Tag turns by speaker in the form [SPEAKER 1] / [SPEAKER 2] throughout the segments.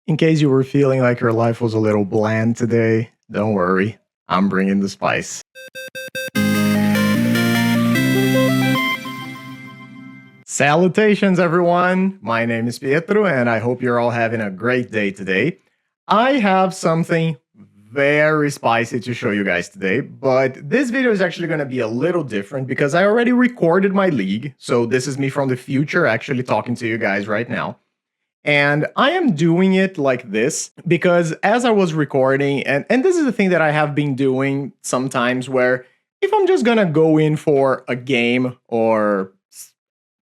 [SPEAKER 1] In case you were feeling like your life was a little bland today, don't worry, I'm bringing the spice. Salutations, everyone! My name is Pietro, and I hope you're all having a great day today. I have something very spicy to show you guys today, but this video is actually going to be a little different because I already recorded my league, so this is me from the future actually talking to you guys right now. And I am doing it like this because as I was recording, and this is the thing that I have been doing sometimes where if I'm just gonna go in for a game or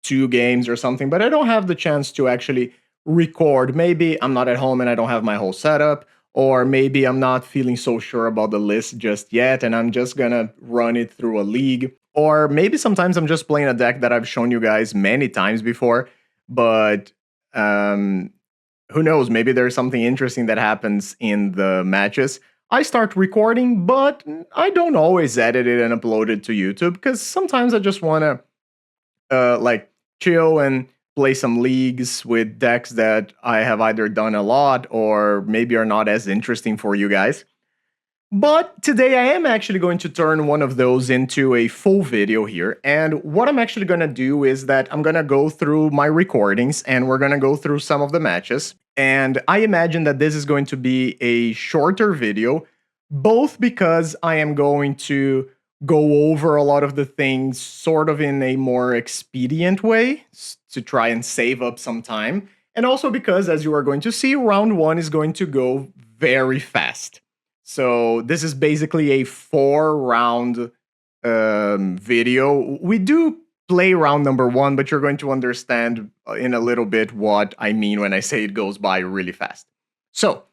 [SPEAKER 1] 2 games or something, but I don't have the chance to actually record, maybe I'm not at home and I don't have my whole setup, or maybe I'm not feeling so sure about the list just yet and I'm just gonna run it through a league, or maybe sometimes I'm just playing a deck that I've shown you guys many times before, but who knows, maybe there's something interesting that happens in the matches. I start recording, but I don't always edit it and upload it to YouTube because sometimes I just want to like chill and play some leagues with decks that I have either done a lot or maybe are not as interesting for you guys. But today I am actually going to turn one of those into a full video here, and what I'm actually going to do is that I'm going to go through my recordings and we're going to go through some of the matches, and I imagine that this is going to be a shorter video, both because I am going to go over a lot of the things sort of in a more expedient way to try and save up some time, and also because, as you are going to see, round 1 is going to go very fast. So this is basically a 4-round video. We do play round number 1, but you're going to understand in a little bit what I mean when I say it goes by really fast. So,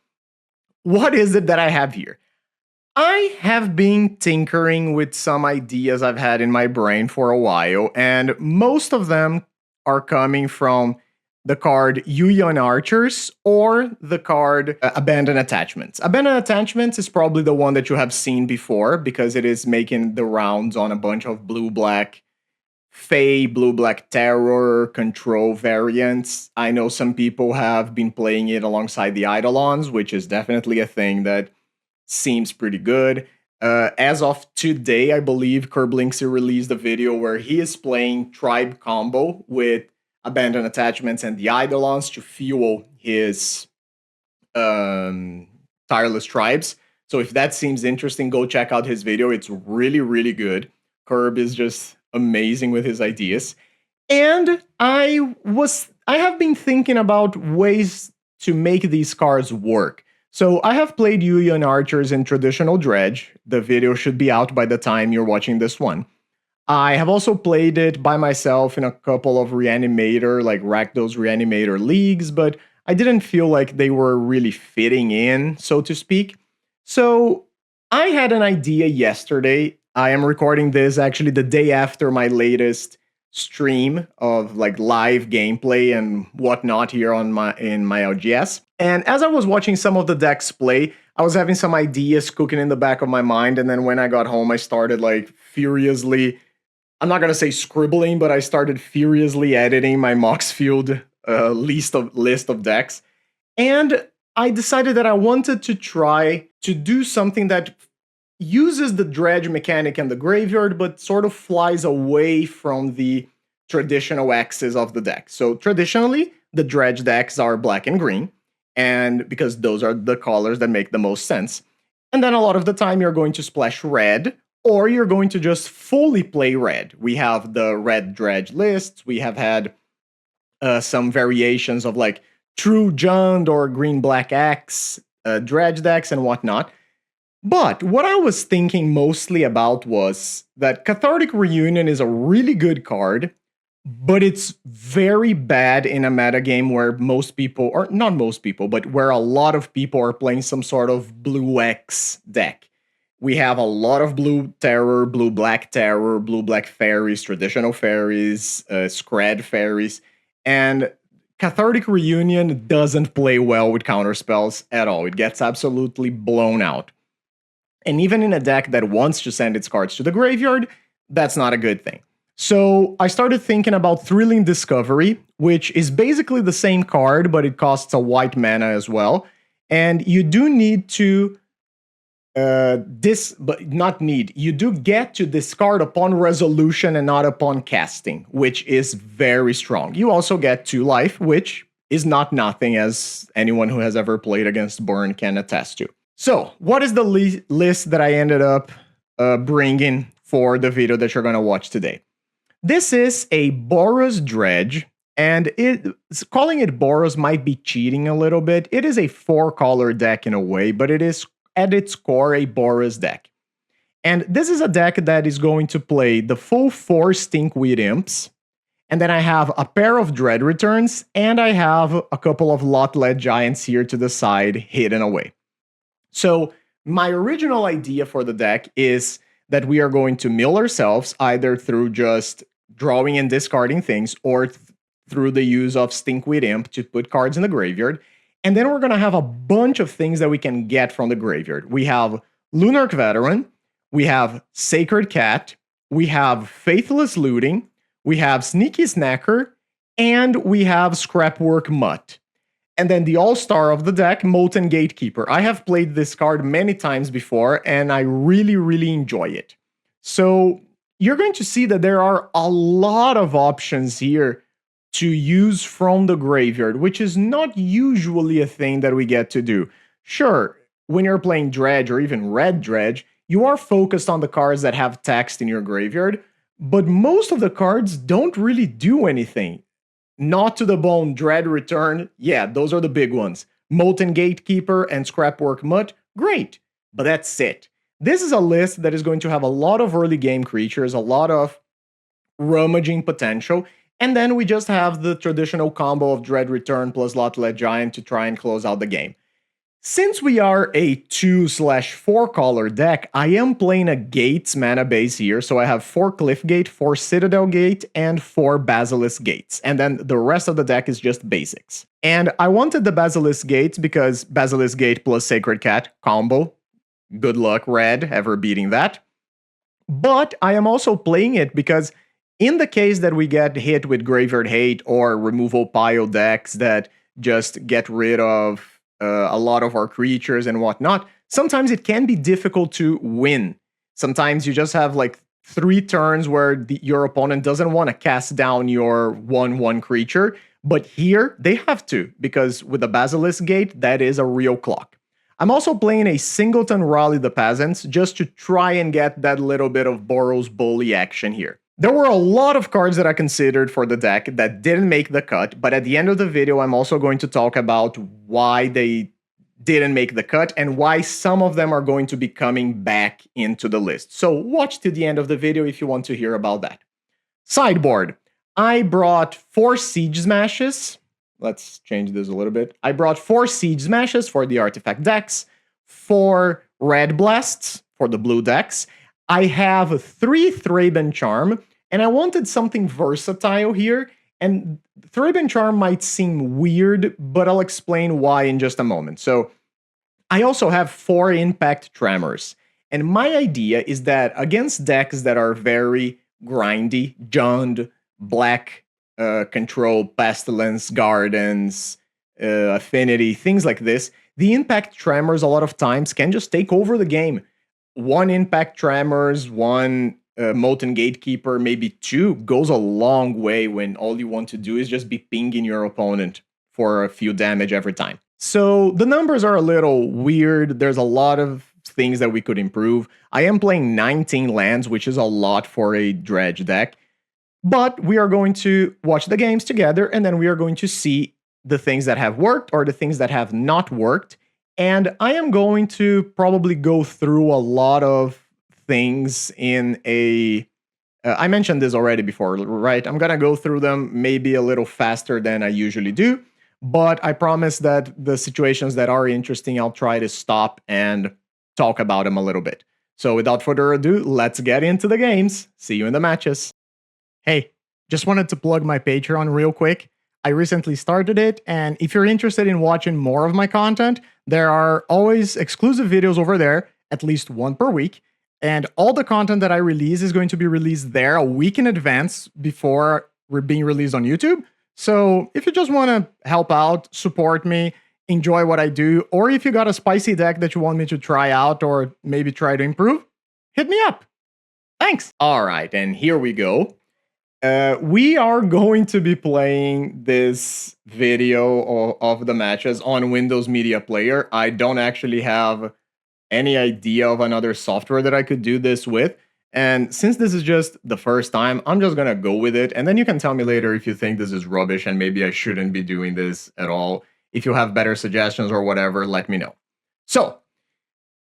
[SPEAKER 1] what is it that I have here? I have been tinkering with some ideas I've had in my brain for a while, and most of them are coming from the card Yuyan Archers or the card Abandoned Attachments. Abandoned Attachments is probably the one that you have seen before because it is making the rounds on a bunch of blue-black Fae, blue-black Terror, Control variants. I know some people have been playing it alongside the Eidolons, which is definitely a thing that seems pretty good. As of today, I believe Kerblinksy released a video where he is playing Tribe Combo with Abandoned Attachments and the Eidolons to fuel his Tireless Tribes. So if that seems interesting, go check out his video. It's really, really good. Kerb is just amazing with his ideas. And I have been thinking about ways to make these cards work. So I have played Yuyan Archers in traditional Dredge. The video should be out by the time you're watching this one. I have also played it by myself in a couple of Reanimator, like Rakdos Reanimator leagues, but I didn't feel like they were really fitting in, so to speak. So I had an idea yesterday. I am recording this actually the day after my latest stream of like live gameplay and whatnot here on in my LGS. And as I was watching some of the decks play, I was having some ideas cooking in the back of my mind, and then when I got home, I started like furiously, I'm not going to say scribbling, but I started furiously editing my Moxfield list of decks. And I decided that I wanted to try to do something that uses the dredge mechanic and the graveyard, but sort of flies away from the traditional axis of the deck. So traditionally, the dredge decks are black and green, and because those are the colors that make the most sense. And then a lot of the time you're going to splash red, or you're going to just fully play red. We have the red dredge lists. We have had some variations of like True Jund or Green-Black Axe dredge decks and whatnot. But what I was thinking mostly about was that Cathartic Reunion is a really good card, but it's very bad in a metagame where most people, or not most people, but where a lot of people are playing some sort of Blue X deck. We have a lot of blue terror, blue-black terror, blue-black fairies, traditional fairies, Scred fairies, and Cathartic Reunion doesn't play well with counterspells at all. It gets absolutely blown out. And even in a deck that wants to send its cards to the graveyard, that's not a good thing. So I started thinking about Thrilling Discovery, which is basically the same card, but it costs a white mana as well. And you do need to you do get to discard upon resolution and not upon casting, which is very strong. You also get 2 life, which is not nothing, as anyone who has ever played against Burn can attest to. So, what is the list that I ended up bringing for the video that you're going to watch today? This is a Boros Dredge, and calling it Boros might be cheating a little bit. It is a 4-color deck in a way, but it is at its core a Boros deck. And this is a deck that is going to play the full 4 Stinkweed Imps, and then I have a pair of Dread Returns, and I have a couple of Lot-Led Giants here to the side hidden away. So my original idea for the deck is that we are going to mill ourselves either through just drawing and discarding things or through the use of Stinkweed Imp to put cards in the graveyard. And then we're going to have a bunch of things that we can get from the graveyard. We have Lunarch Veteran, we have Sacred Cat, we have Faithless Looting, we have Sneaky Snacker, and we have Scrapwork Mutt. And then the all-star of the deck, Molten Gatekeeper. I have played this card many times before, and I really, really enjoy it. So you're going to see that there are a lot of options here to use from the graveyard, which is not usually a thing that we get to do. Sure, when you're playing Dredge or even Red Dredge, you are focused on the cards that have text in your graveyard, but most of the cards don't really do anything. Not to the Bone, Dread Return, yeah, those are the big ones. Molten Gatekeeper and Scrapwork Mutt, great, but that's it. This is a list that is going to have a lot of early game creatures, a lot of rummaging potential, and then we just have the traditional combo of Dread Return plus Lot-Led Giant to try and close out the game. Since we are a 2/4 color deck, I am playing a Gates mana base here, so I have 4 Cliff Gate, 4 Citadel Gate, and 4 Basilisk Gates, and then the rest of the deck is just basics. And I wanted the Basilisk Gates because Basilisk Gate plus Sacred Cat combo. Good luck, Red, ever beating that. But I am also playing it because in the case that we get hit with Graveyard Hate or removal pile decks that just get rid of a lot of our creatures and whatnot, sometimes it can be difficult to win. Sometimes you just have like 3 turns where your opponent doesn't want to cast down your 1/1 creature, but here they have to, because with the Basilisk Gate, that is a real clock. I'm also playing a Singleton Rally the Peasants just to try and get that little bit of Boros bully action here. There were a lot of cards that I considered for the deck that didn't make the cut, but at the end of the video, I'm also going to talk about why they didn't make the cut and why some of them are going to be coming back into the list. So watch to the end of the video if you want to hear about that. Sideboard. I brought 4 Siege Smashes. Let's change this a little bit. I brought 4 Siege Smashes for the artifact decks, 4 Red Blasts for the blue decks. I have 3 Thraben Charm, and I wanted something versatile here, and Thraben Charm might seem weird, but I'll explain why in just a moment. So I also have 4 Impact Tremors, and my idea is that against decks that are very grindy, Jund, Black Control, Pestilence, Gardens, Affinity, things like this, the Impact Tremors a lot of times can just take over the game. 1 Impact Tremors, 1 Molten Gatekeeper, maybe 2 goes a long way when all you want to do is just be pinging your opponent for a few damage every time. So the numbers are a little weird. There's a lot of things that we could improve. I am playing 19 lands, which is a lot for a Dredge deck. But we are going to watch the games together, and then we are going to see the things that have worked or the things that have not worked. And I am going to probably go through a lot of things in a... I mentioned this already before, right? I'm going to go through them maybe a little faster than I usually do. But I promise that the situations that are interesting, I'll try to stop and talk about them a little bit. So without further ado, let's get into the games. See you in the matches. Hey, just wanted to plug my Patreon real quick. I recently started it, and if you're interested in watching more of my content, there are always exclusive videos over there, at least 1 per week.
[SPEAKER 2] And all the content that I release is going to be released there a week in advance before we're being released on YouTube. So if you just want to help out, support me, enjoy what I do, or if you got a spicy deck that you want me to try out or maybe try to improve, hit me up. Thanks.
[SPEAKER 1] All right, and here we go. We are going to be playing this video of the matches on Windows Media Player. I don't actually have any idea of another software that I could do this with. And since this is just the first time, I'm just gonna go with it. And then you can tell me later if you think this is rubbish and maybe I shouldn't be doing this at all. If you have better suggestions or whatever, let me know. So,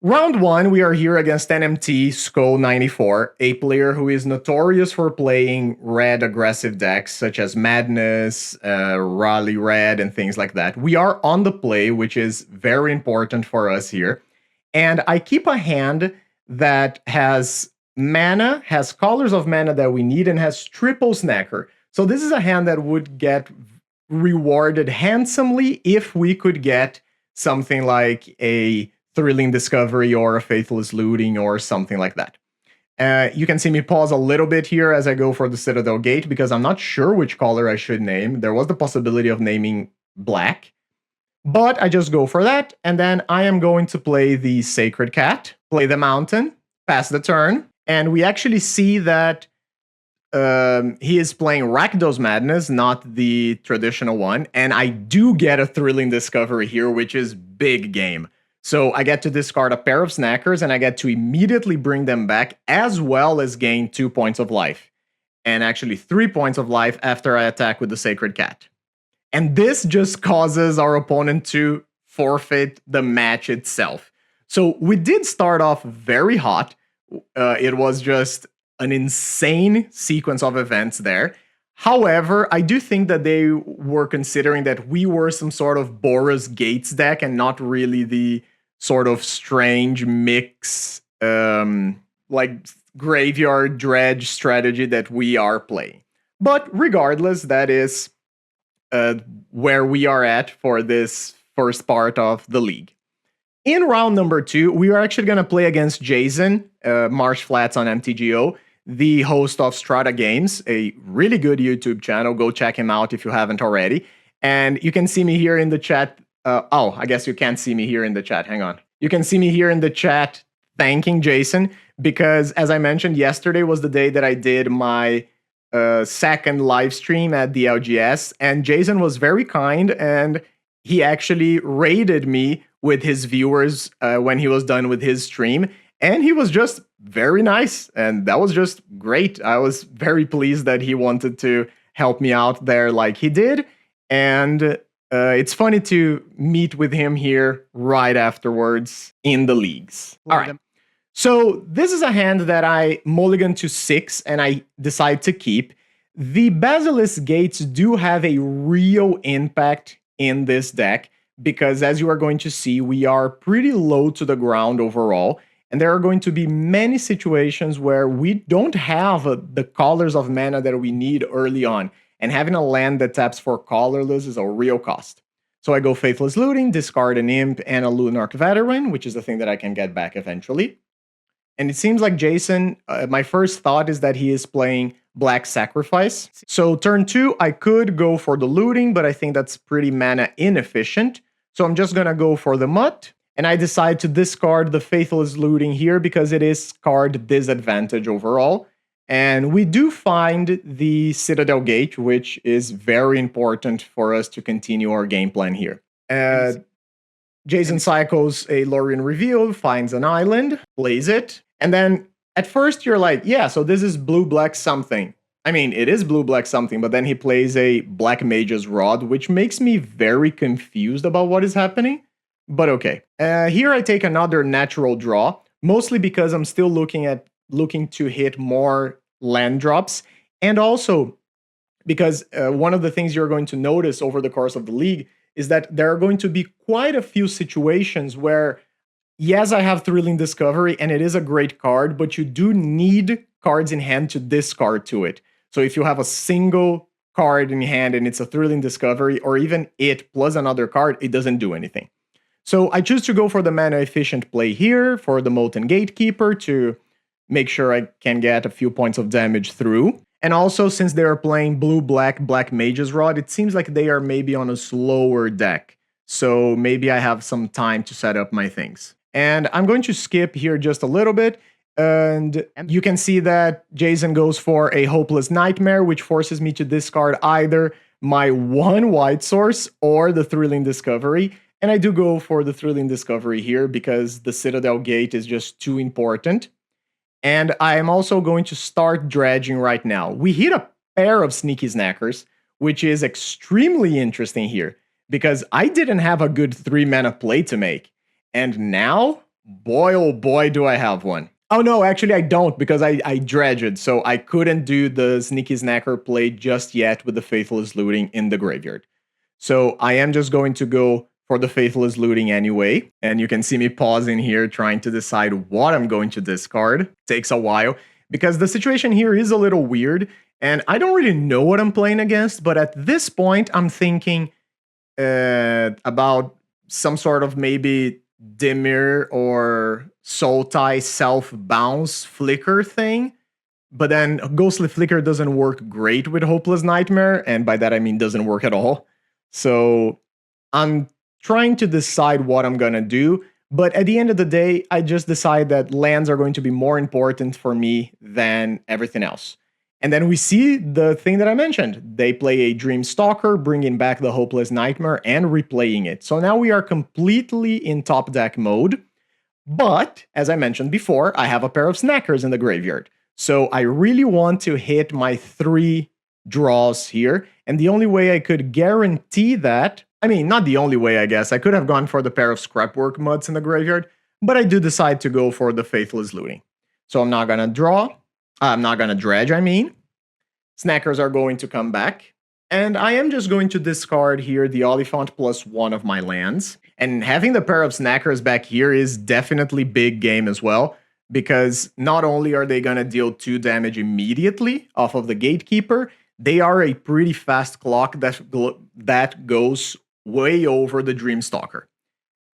[SPEAKER 1] round 1, we are here against NMT Skull94, a player who is notorious for playing red aggressive decks such as Madness, Rally Red, and things like that. We are on the play, which is very important for us here. And I keep a hand that has mana, has colors of mana that we need, and has triple snacker. So this is a hand that would get rewarded handsomely if we could get something like a Thrilling Discovery or a Faithless Looting or something like that. You can see me pause a little bit here as I go for the Citadel Gate because I'm not sure which color I should name. There was the possibility of naming black. But I just go for that, and then I am going to play the Sacred Cat, play the Mountain, pass the turn, and we actually see that he is playing Rakdos Madness, not the traditional one, and I do get a Thrilling Discovery here, which is big game. So I get to discard a pair of Snackers, and I get to immediately bring them back, as well as gain 2 points of life, and actually 3 points of life after I attack with the Sacred Cat. And this just causes our opponent to forfeit the match itself. So we did start off very hot. It was just an insane sequence of events there. However, I do think that they were considering that we were some sort of Boros Gates deck and not really the sort of strange mix, like graveyard dredge strategy that we are playing. But regardless, that is where we are at for this first part of the league. In round number 2, we are actually going to play against Jason, MarshFlats on MTGO, the host of Strata Games, a really good YouTube channel. Go check him out if you haven't already. And you can see me here in the chat. Oh, I guess you can't see me here in the chat. Hang on. You can see me here in the chat thanking Jason because, as I mentioned, yesterday was the day that I did my second live stream at the LGS, and Jason was very kind, and he actually rated me with his viewers when he was done with his stream, and he was just very nice, and that was just great. I was very pleased that he wanted to help me out there like he did, and it's funny to meet with him here right afterwards in the leagues. All right. So this is a hand that I mulligan to 6 and I decide to keep. The Basilisk Gates do have a real impact in this deck because, as you are going to see, we are pretty low to the ground overall, and there are going to be many situations where we don't have the colors of mana that we need early on, and having a land that taps for colorless is a real cost. So I go Faithless Looting, discard an Imp and a Lunarch Veteran, which is the thing that I can get back eventually. And it seems like Jason, my first thought is that he is playing Black Sacrifice. So turn 2, I could go for the looting, but I think that's pretty mana inefficient. So I'm just gonna go for the Mutt. And I decide to discard the Faithless Looting here because it is card disadvantage overall. And we do find the Citadel Gate, which is very important for us to continue our game plan here. Jason cycles a Lorien Reveal, finds an island, plays it. And then at first you're like, yeah, so this is blue-black something. I mean, it is blue-black something, but then he plays a Black Mage's Rod, which makes me very confused about what is happening. But okay. Here I take another natural draw, mostly because I'm still looking to hit more land drops. And also because one of the things you're going to notice over the course of the league is that there are going to be quite a few situations where, yes, I have Thrilling Discovery, and it is a great card, but you do need cards in hand to discard to it. So if you have a single card in hand and it's a Thrilling Discovery, or even it plus another card, it doesn't do anything. So I choose to go for the mana-efficient play here, for the Molten Gatekeeper to make sure I can get a few points of damage through. And also, since they are playing blue-black, Black Mage's Rod, it seems like they are maybe on a slower deck. So maybe I have some time to set up my things. And I'm going to skip here just a little bit. And you can see that Jason goes for a Hopeless Nightmare, which forces me to discard either my 1 white source or the Thrilling Discovery. And I do go for the Thrilling Discovery here because the Citadel Gate is just too important. And I am also going to start dredging right now. We hit a pair of Sneaky Snackers, which is extremely interesting here because I didn't have a good 3-mana play to make. And now, boy oh boy, do I have one. Oh no, actually I don't because I dredged, so I couldn't do the Sneaky Snacker play just yet with the Faithless Looting in the graveyard. So I am just going to go for the Faithless Looting anyway. And you can see me pausing here trying to decide what I'm going to discard. Takes a while because the situation here is a little weird and I don't really know what I'm playing against, but at this point I'm thinking about some sort of maybe Dimir or Sultai self-bounce flicker thing. But then Ghostly Flicker doesn't work great with Hopeless Nightmare, and by that I mean doesn't work at all. So I'm trying to decide what I'm gonna do, but at the end of the day, I just decide that lands are going to be more important for me than everything else. And then we see the thing that I mentioned. They play a Dream Stalker, bringing back the Hopeless Nightmare and replaying it. So now we are completely in top deck mode, but as I mentioned before, I have a pair of Snackers in the graveyard. So I really want to hit my 3 draws here, and the only way I could guarantee that, I mean, not the only way, I guess. I could have gone for the pair of Scrapwork Muds in the graveyard, but I do decide to go for the Faithless Looting. So I'm not gonna draw. I'm not gonna dredge, I mean. Snackers are going to come back. And I am just going to discard here the Oliphant plus 1 of my lands. And having the pair of Snackers back here is definitely big game as well, because not only are they gonna deal 2 damage immediately off of the Gatekeeper, they are a pretty fast clock that goes way over the Dreamstalker.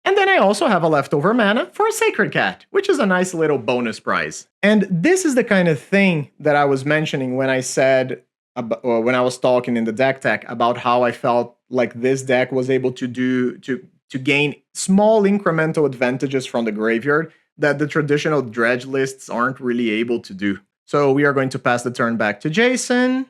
[SPEAKER 1] And then I also have a leftover mana for a Sacred Cat, which is a nice little bonus prize. And this is the kind of thing that I was mentioning when I said, when I was talking in the Decktech about how I felt like this deck was able to gain small incremental advantages from the graveyard that the traditional dredge lists aren't really able to do. So we are going to pass the turn back to Jason.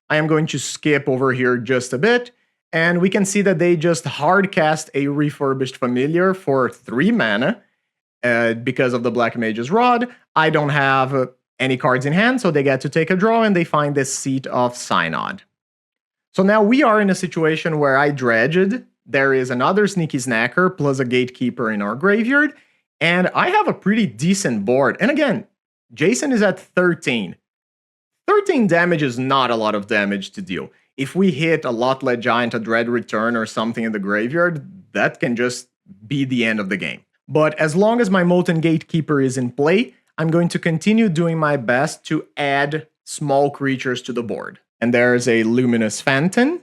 [SPEAKER 1] I am going to skip over here just a bit, and we can see that they just hardcast a Refurbished Familiar for 3 mana because of the Black Mage's Rod. I don't have any cards in hand, so they get to take a draw, and they find this Seat of Synod. So now we are in a situation where I dredged. There is another Sneaky Snacker plus a Gatekeeper in our graveyard, and I have a pretty decent board. And again, Jason is at 13. 13 damage is not a lot of damage to deal. If we hit a Lotlet Giant, a Dread Return, or something in the graveyard, that can just be the end of the game. But as long as my Molten Gatekeeper is in play, I'm going to continue doing my best to add small creatures to the board. And there's a Luminous Phantom.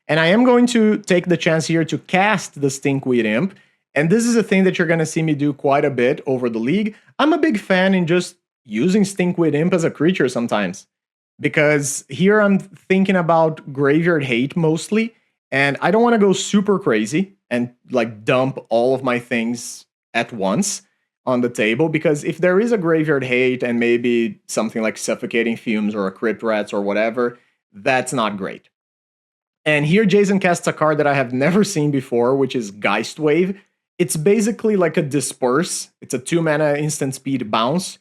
[SPEAKER 1] And I am going to take the chance here to cast the Stinkweed Imp. And this is a thing that you're going to see me do quite a bit over the league. I'm a big fan in just using Stinkweed Imp as a creature sometimes, because here I'm thinking about graveyard hate mostly, and I don't want to go super crazy and like dump all of my things at once on the table, because if there is a graveyard hate and maybe something like Suffocating Fumes or a Crypt Rats or whatever, that's not great. And here Jason casts a card that I have never seen before, which is Geist Wave. It's basically like a Disperse. It's a 2 mana instant speed bounce.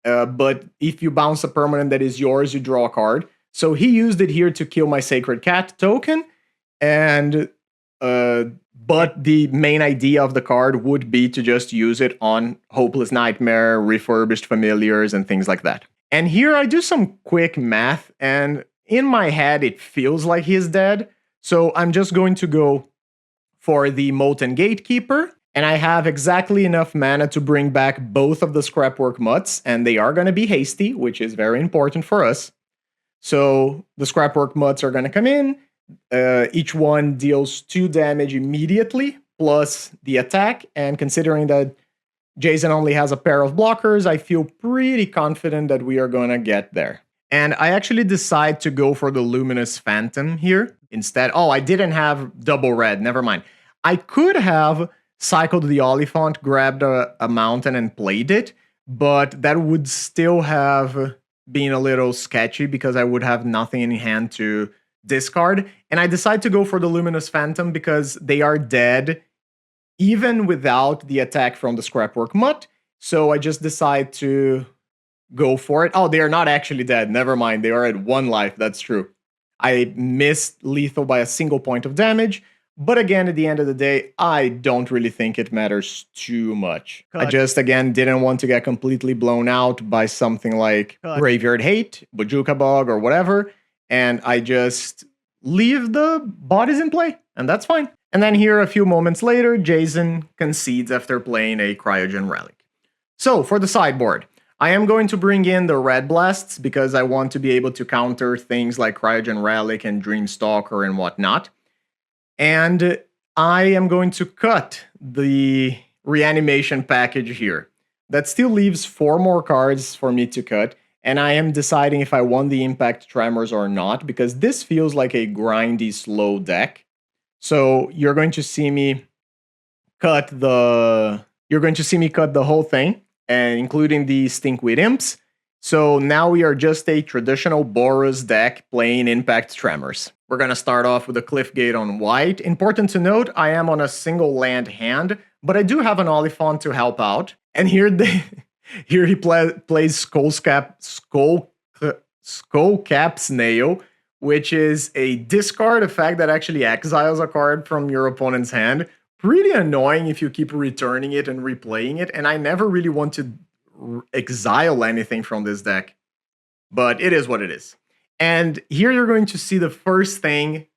[SPEAKER 1] But if you bounce a permanent that is yours, you draw a card. So he used it here to kill my Sacred Cat token, and but the main idea of the card would be to just use it on Hopeless Nightmare, Refurbished Familiars, and things like that. And here I do some quick math, and in my head it feels like he's dead. So I'm just going to go for the Molten Gatekeeper, and I have exactly enough mana to bring back both of the Scrapwork Mutts, and they are going to be hasty, which is very important for us. So the Scrapwork Mutts are going to come in. Each one deals 2 damage immediately, plus the attack, and considering that Jason only has a pair of blockers. I feel pretty confident that we are gonna get there. And I actually decide to go for the Luminous Phantom here instead. Oh, I didn't have double red, never mind. I could have cycled the Oliphant, grabbed a mountain and played it, but that would still have been a little sketchy because I would have nothing in hand to discard. And I decide to go for the Luminous Phantom because they are dead even without the attack from the Scrapwork Mutt. So I just decide to go for it. Oh, they are not actually dead. Never mind. They are at 1 life. That's true. I missed lethal by a single point of damage. But again, at the end of the day, I don't really think it matters too much. I just, again, didn't want to get completely blown out by something like Graveyard Hate, Bojuka Bog, or whatever. And I just leave the bodies in play. And that's fine. And then here, a few moments later, Jason concedes after playing a Cryogen Relic. So, for the sideboard, I am going to bring in the Red Blasts because I want to be able to counter things like Cryogen Relic and Dreamstalker and whatnot. And I am going to cut the reanimation package here. That still leaves 4 more cards for me to cut, and I am deciding if I want the Impact Tremors or not, because this feels like a grindy, slow deck. So you're going to see me cut the whole thing, and including the Stinkweed Imps. So now we are just a traditional Boros deck playing Impact Tremors. We're going to start off with a Cliffgate on white. Important to note, I am on a single land hand, but I do have an Oliphant to help out. And here he plays Skullcap Snail, which is a discard effect that actually exiles a card from your opponent's hand. Pretty annoying if you keep returning it and replaying it, and I never really want to exile anything from this deck. But it is what it is. And here you're going to see the first thing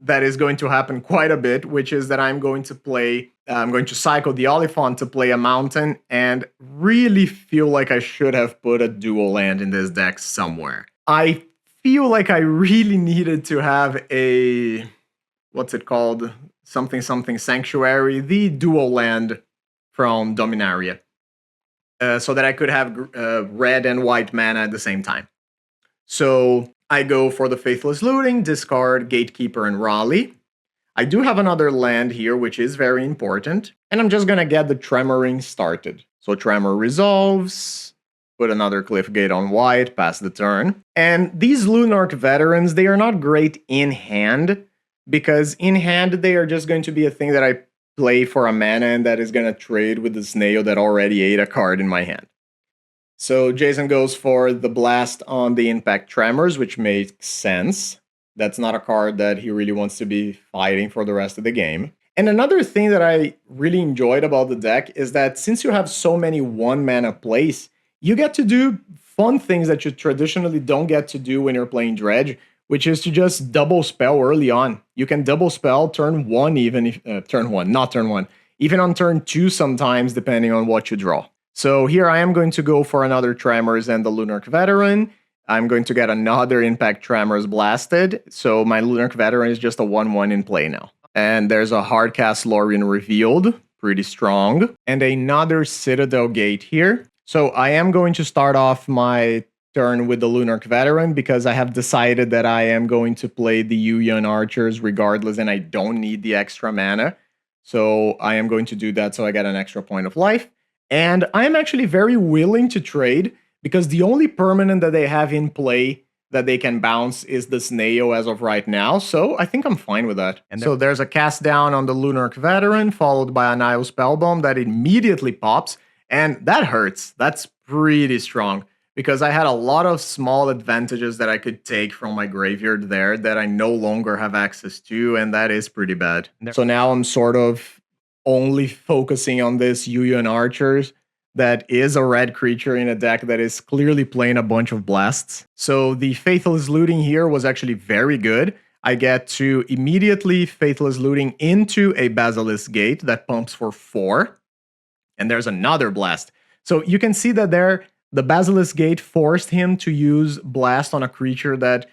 [SPEAKER 1] that is going to happen quite a bit, which is that I'm going to cycle the Oliphant to play a mountain, and really feel like I should have put a dual land in this deck somewhere. I feel like I really needed to have a, what's it called? Something Sanctuary, the dual land from Dominaria. So that I could have red and white mana at the same time. So I go for the Faithless Looting, discard Gatekeeper and Raleigh. I do have another land here, which is very important. And I'm just going to get the Tremoring started. So Tremor resolves, put another Cliffgate on white, pass the turn. And these Lunarch Veterans, they are not great in hand, because in hand they are just going to be a thing that I play for a mana and that is going to trade with the snail that already ate a card in my hand. So Jason goes for the Blast on the Impact Tremors, which makes sense. That's not a card that he really wants to be fighting for the rest of the game. And another thing that I really enjoyed about the deck is that since you have so many 1-mana plays, you get to do fun things that you traditionally don't get to do when you're playing Dredge, which is to just double spell early on. You can double spell turn 1 even if, turn 1, not turn 1, even on turn 2 sometimes, depending on what you draw. So here I am going to go for another Tremors and the Lunarch Veteran. I'm going to get another Impact Tremors blasted, so my Lunarch Veteran is just a 1/1 in play now. And there's a Hardcast Lorien revealed, pretty strong, and another Citadel Gate here. So I am going to start off my turn with the Lunarch Veteran because I have decided that I am going to play the Yuyan Archers regardless, and I don't need the extra mana. So I am going to do that so I get an extra point of life. And I'm actually very willing to trade because the only permanent that they have in play that they can bounce is the Snail as of right now, so I think I'm fine with that. And so there's a cast down on the Lunarch Veteran, followed by a Nile Spellbomb that immediately pops, and that hurts. That's pretty strong, because I had a lot of small advantages that I could take from my graveyard there that I no longer have access to, and that is pretty bad. So now I'm sort of only focusing on this Yuyan Archers that is a red creature in a deck that is clearly playing a bunch of blasts. So the Faithless Looting here was actually very good. I get to immediately Faithless Looting into a Basilisk Gate that pumps for 4. And there's another blast. So you can see that there, the Basilisk Gate forced him to use Blast on a creature that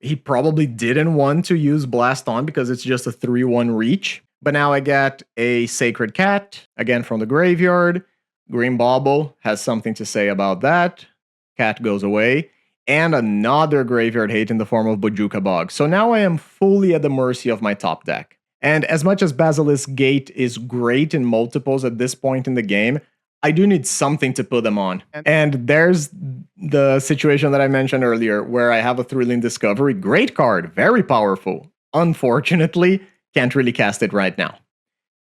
[SPEAKER 1] he probably didn't want to use Blast on because it's just a 3/1 reach. But now I get a Sacred Cat, again from the graveyard, Green Bauble has something to say about that. Cat goes away. And another Graveyard Hate in the form of Bojuka Bog. So now I am fully at the mercy of my top deck. And as much as Basilisk Gate is great in multiples at this point in the game, I do need something to put them on. And there's the situation that I mentioned earlier, where I have a Thrilling Discovery. Great card, very powerful. Unfortunately, can't really cast it right now.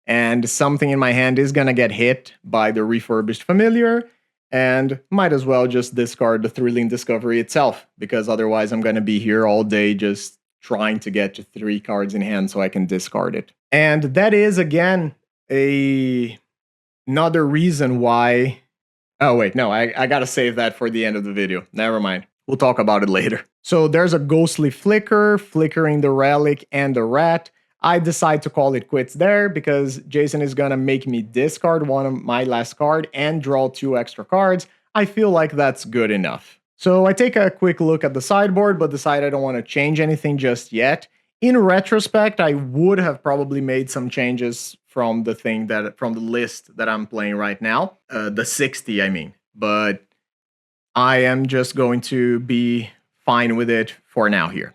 [SPEAKER 1] And something in my hand is gonna get hit by the Refurbished Familiar, and might as well just discard the Thrilling Discovery itself, because otherwise I'm gonna be here all day just trying to get to 3 cards in hand so I can discard it. And that is, again, another reason why... Oh, wait, no, I gotta save that for the end of the video. Never mind. We'll talk about it later. So there's a Ghostly Flicker, flickering the Relic and the Rat. I decide to call it quits there because Jason is gonna make me discard one of my last card and draw 2 extra cards. I feel like that's good enough. So I take a quick look at the sideboard, but decide I don't want to change anything just yet. In retrospect, I would have probably made some changes from the list that I'm playing right now. The 60, I mean. But I am just going to be fine with it for now here.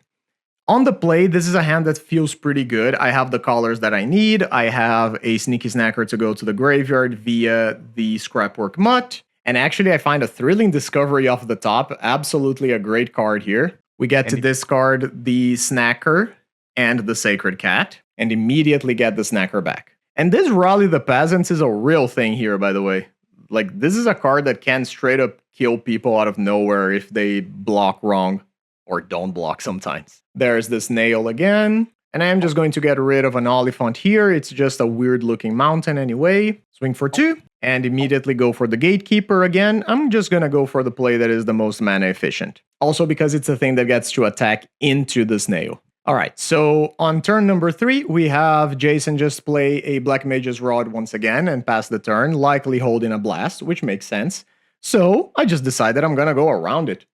[SPEAKER 1] On the play, this is a hand that feels pretty good. I have the colors that I need. I have a Sneaky Snacker to go to the graveyard via the Scrapwork Mutt. And actually, I find a Thrilling Discovery off the top. Absolutely a great card here. We get to discard the Snacker and the Sacred Cat, and immediately get the Snacker back. And this Rally the Peasants is a real thing here, by the way. Like, this is a card that can straight up kill people out of nowhere if they block wrong, or don't block sometimes. There's this Nail again, and I am just going to get rid of an Oliphant here. It's just a weird looking mountain anyway. Swing for 2, and immediately go for the Gatekeeper again. I'm just gonna go for the play that is the most mana efficient. Also because it's a thing that gets to attack into the Snail. Alright, so on turn number 3, we have Jason just play a Black Mage's Rod once again and pass the turn, likely holding a Blast, which makes sense. So I just decided I'm gonna go around it.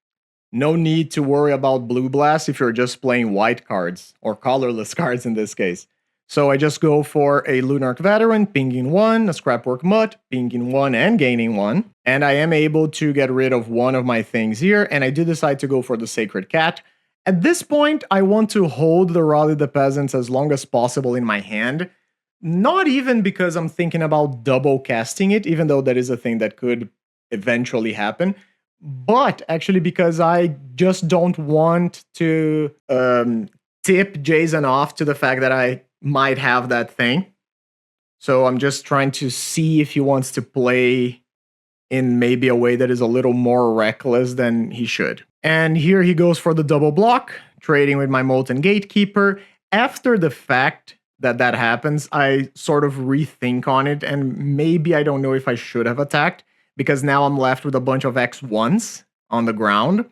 [SPEAKER 1] No need to worry about Blue Blast if you're just playing white cards, or colorless cards in this case. So I just go for a Lunarch Veteran, pinging 1, a Scrapwork Mutt, pinging 1 and gaining 1. And I am able to get rid of one of my things here, and I do decide to go for the Sacred Cat. At this point, I want to hold the Rally the Peasants as long as possible in my hand. Not even because I'm thinking about double casting it, even though that is a thing that could eventually happen. But actually because I just don't want to tip Jason off to the fact that I might have that thing. So I'm just trying to see if he wants to play in maybe a way that is a little more reckless than he should. And here he goes for the double block, trading with my Molten Gatekeeper. After the fact that happens, I sort of rethink on it, and maybe I don't know if I should have attacked, because now I'm left with a bunch of X1s on the ground,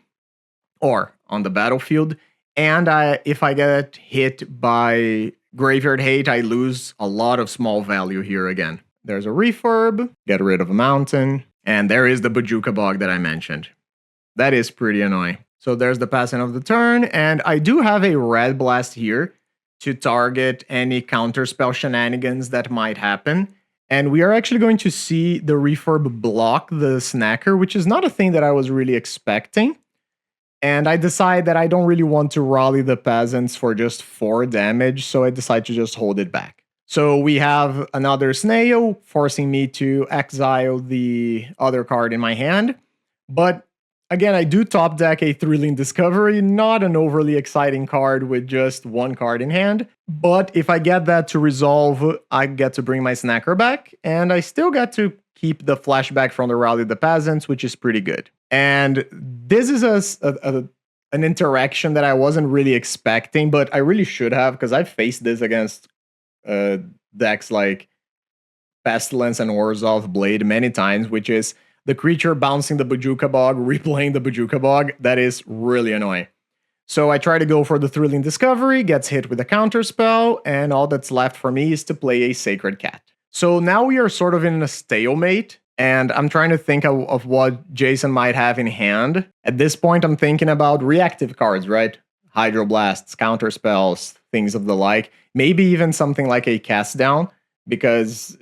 [SPEAKER 1] or on the battlefield, and if I get hit by Graveyard Hate, I lose a lot of small value here again. There's a Refurb, get rid of a mountain, and there is the Bojuka Bog that I mentioned. That is pretty annoying. So there's the passing of the turn, and I do have a Red Blast here to target any counterspell shenanigans that might happen. And we are actually going to see the Refurb block the Snacker, which is not a thing that I was really expecting. And I decide that I don't really want to Rally the Peasants for just 4 damage, so I decide to just hold it back. So we have another Snail, forcing me to exile the other card in my hand. But again, I do top deck a Thrilling Discovery, not an overly exciting card with just 1 card in hand. But if I get that to resolve, I get to bring my Snacker back, and I still get to keep the flashback from the Rally the Peasants, which is pretty good. And this is an interaction that I wasn't really expecting, but I really should have, because I've faced this against decks like Pestilence and Orzhov Blade many times, which is the creature bouncing the Bojuka Bog, replaying the Bojuka Bog. That is really annoying. So I try to go for the Thrilling Discovery, gets hit with a counterspell, and all that's left for me is to play a Sacred Cat. So now we are sort of in a stalemate, and I'm trying to think of what Jason might have in hand. At this point, I'm thinking about reactive cards, right? Hydroblasts, counterspells, things of the like. Maybe even something like a Cast Down, because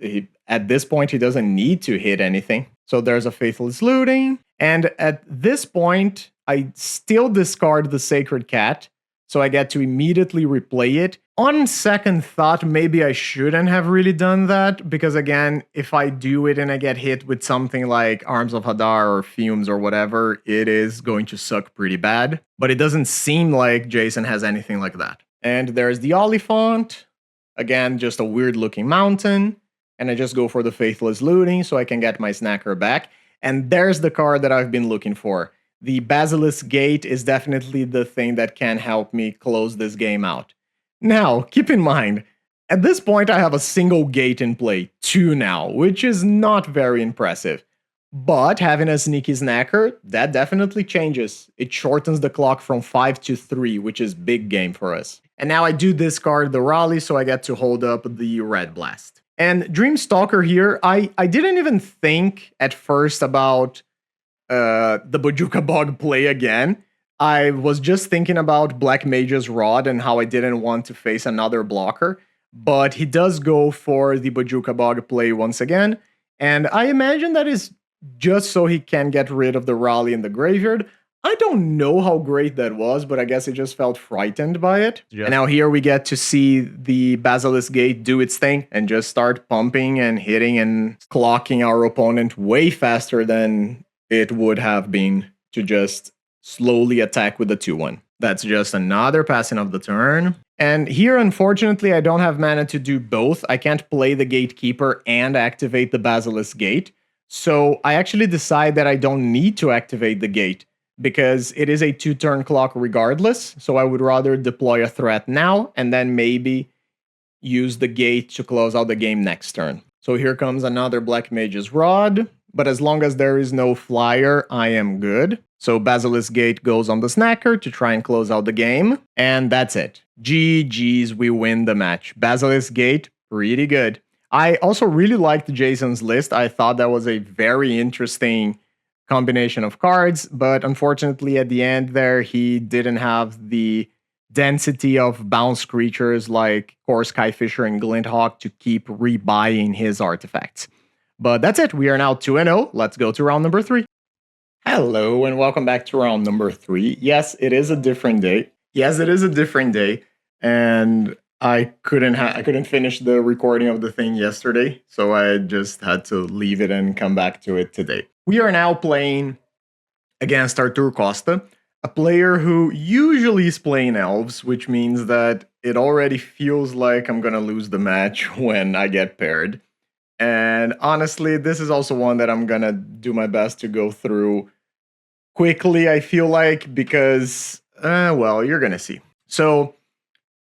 [SPEAKER 1] at this point he doesn't need to hit anything.
[SPEAKER 2] So there's a Faithless Looting. And at this point, I still discard the Sacred Cat. So I get to immediately replay it. On second thought, maybe I shouldn't have really done that. Because again, if I do it and I get hit with something like Arms of Hadar or Fumes or whatever, it is going to suck pretty bad. But it doesn't seem like Jason has anything like that. And there's the Oliphant. Again, just a weird looking mountain. And I just go for the Faithless Looting so I can get my Snacker back. And there's the card that I've been looking for. The Basilisk Gate is definitely the thing that can help me close this game out. Now, keep in mind, at this point I have a single gate in play, 2 now, which is not very impressive. But having a Sneaky Snacker, that definitely changes. It shortens the clock from 5 to 3, which is big game for us. And now I do discard the Raleigh, so I get to hold up the Red Blast. And Dreamstalker here, I didn't even think at first about the Bojuka Bog play again. I was just thinking about Black Mage's Rod and how I didn't want to face another blocker. But he does go for the Bojuka Bog play once again. And I imagine that is just so he can get rid of the Raleigh in the graveyard. I don't know how great that was, but I guess I just felt frightened by it. And now here we get to see the Basilisk Gate do its thing and just start pumping and hitting and clocking our opponent way faster than it would have been to just slowly attack with the 2-1. That's just another passing of the turn. And here, unfortunately, I don't have mana to do both. I can't play the Gatekeeper and activate the Basilisk Gate. So I actually decide that I don't need to activate the gate, because it is a 2-turn clock regardless, so I would rather deploy a threat now and then maybe use the gate to close out the game next turn. So here comes another Black Mage's Rod, but as long as there is no flyer, I am good. So Basilisk Gate goes on the Snacker to try and close out the game, and that's it. GG's, we win the match. Basilisk Gate, pretty good. I also really liked Jason's list. I thought that was a very interesting combination of cards, but unfortunately at the end there, he didn't have the density of bounce creatures like Core Skyfisher and Glinthawk to keep rebuying his artifacts. But that's it. We are now 2-0. Let's go to round number 3. Hello, and welcome back to round number 3. Yes, it is a different day. And I couldn't finish the recording of the thing yesterday, so I just had to leave it and come back to it today. We are now playing against ArturCosta, a player who usually is playing elves, which means that it already feels like I'm gonna lose the match when I get paired. And honestly, this is also one that I'm gonna do my best to go through quickly, I feel like, because, well, you're gonna see. So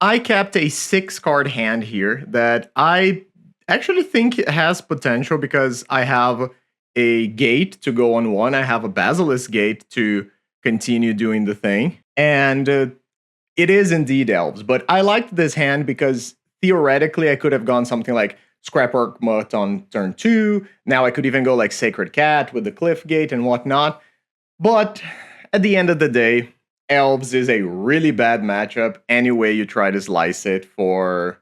[SPEAKER 2] I kept a 6-card hand here that I actually think has potential because I have a gate to go on 1. I have a Basilisk Gate to continue doing the thing. And it is indeed elves. But I liked this hand because theoretically I could have gone something like Scrap Orc Mutt on turn 2. Now I could even go like Sacred Cat with the Cliff Gate and whatnot. But at the end of the day, elves is a really bad matchup any way you try to slice it for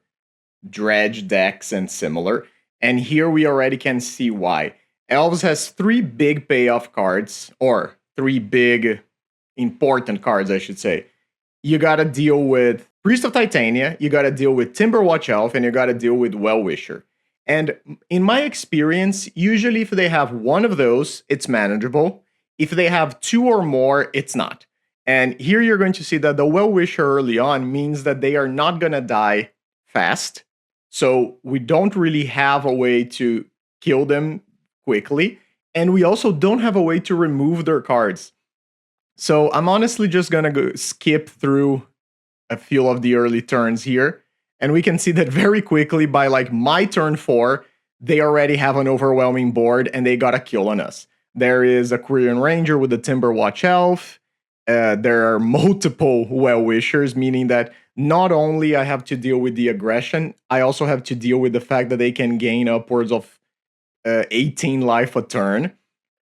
[SPEAKER 2] dredge decks and similar. And here we already can see why. Elves has 3 big payoff cards, or 3 big important cards, I should say. You gotta deal with Priest of Titania, you gotta deal with Timberwatch Elf, and you gotta deal with Well-Wisher. And in my experience, usually if they have one of those, it's manageable. If they have 2 or more, it's not. And here you're going to see that the Well-Wisher early on means that they are not gonna die fast. So we don't really have a way to kill them quickly. And we also don't have a way to remove their cards. So I'm honestly just gonna go skip through a few of the early turns here. And we can see that very quickly by like my turn 4, they already have an overwhelming board and they got a kill on us. There is a Quirion Ranger with the Timberwatch Elf. There are multiple Well-Wishers, meaning that not only I have to deal with the aggression, I also have to deal with the fact that they can gain upwards of 18 life a turn.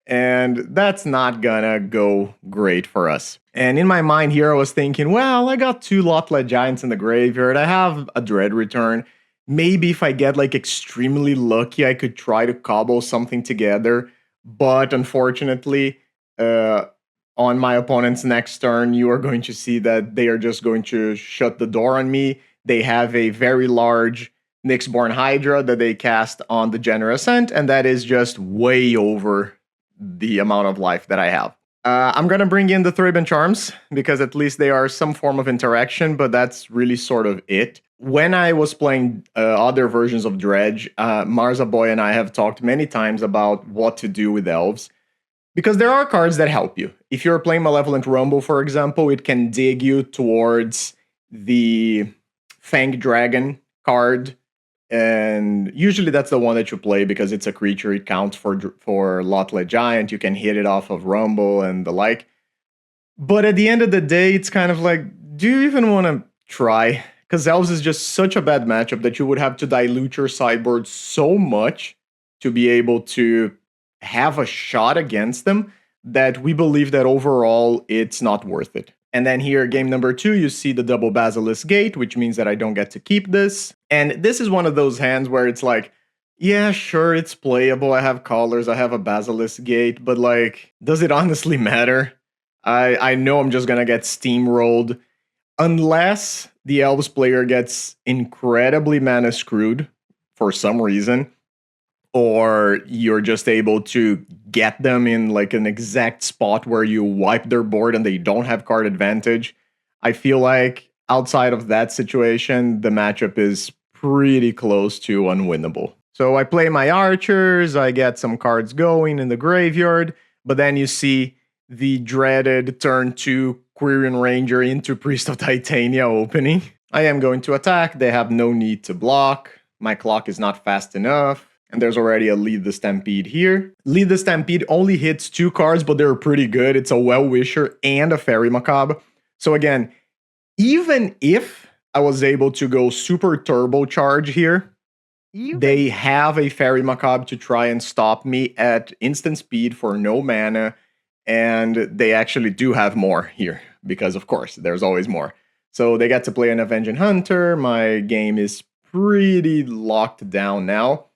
[SPEAKER 2] And that's not gonna go great for us. And in my mind here, I was thinking, well, I got 2 Lotled Giants in the graveyard. I have a Dread Return. Maybe if I get like extremely lucky, I could try to cobble something together
[SPEAKER 1] But unfortunately, on my opponent's next turn, you are going to see that they are just going to shut the door on me. They have a very large Nyxborn Hydra that they cast on the Generous Ascent, and that is just way over the amount of life that I have. I'm going to bring in the Thraben Charms, because at least they are some form of interaction, but that's really sort of it. When I was playing other versions of Dredge, Marza Boy and I have talked many times about what to do with elves, because there are cards that help you. If you're playing Malevolent Rumble, for example, it can dig you towards the Fanged Dragon card, and usually that's the one that you play because it's a creature. It counts for Lotled Giant. You can hit it off of Rumble and the like. But at the end of the day, it's kind of like, do you even want to try? Because Elves is just such a bad matchup that you would have to dilute your sideboard so much to be able to have a shot against them that we believe that overall it's not worth it. And then here, game number 2, you see the double Basilisk Gate, which means that I don't get to keep this. And this is one of those hands where it's like, yeah, sure, it's playable. I have colors, I have a Basilisk Gate, but like, does it honestly matter? I know I'm just gonna get steamrolled unless the Elves player gets incredibly mana screwed for some reason, or you're just able to get them in like an exact spot where you wipe their board and they don't have card advantage. I feel like outside of that situation, the matchup is pretty close to unwinnable. So I play my archers, I get some cards going in the graveyard, but then you see the dreaded turn 2 Quirion Ranger into Priest of Titania opening. I am going to attack, they have no need to block, my clock is not fast enough. And there's already a Lead the Stampede here. Lead the Stampede only hits 2 cards, but they're pretty good. It's a Well-Wisher and a Fairy Macabre. So again, even if I was able to go super turbocharge here, they have a Fairy Macabre to try and stop me at instant speed for no mana. And they actually do have more here, because of course, there's always more. So they get to play an Avenging Hunter. My game is pretty locked down now.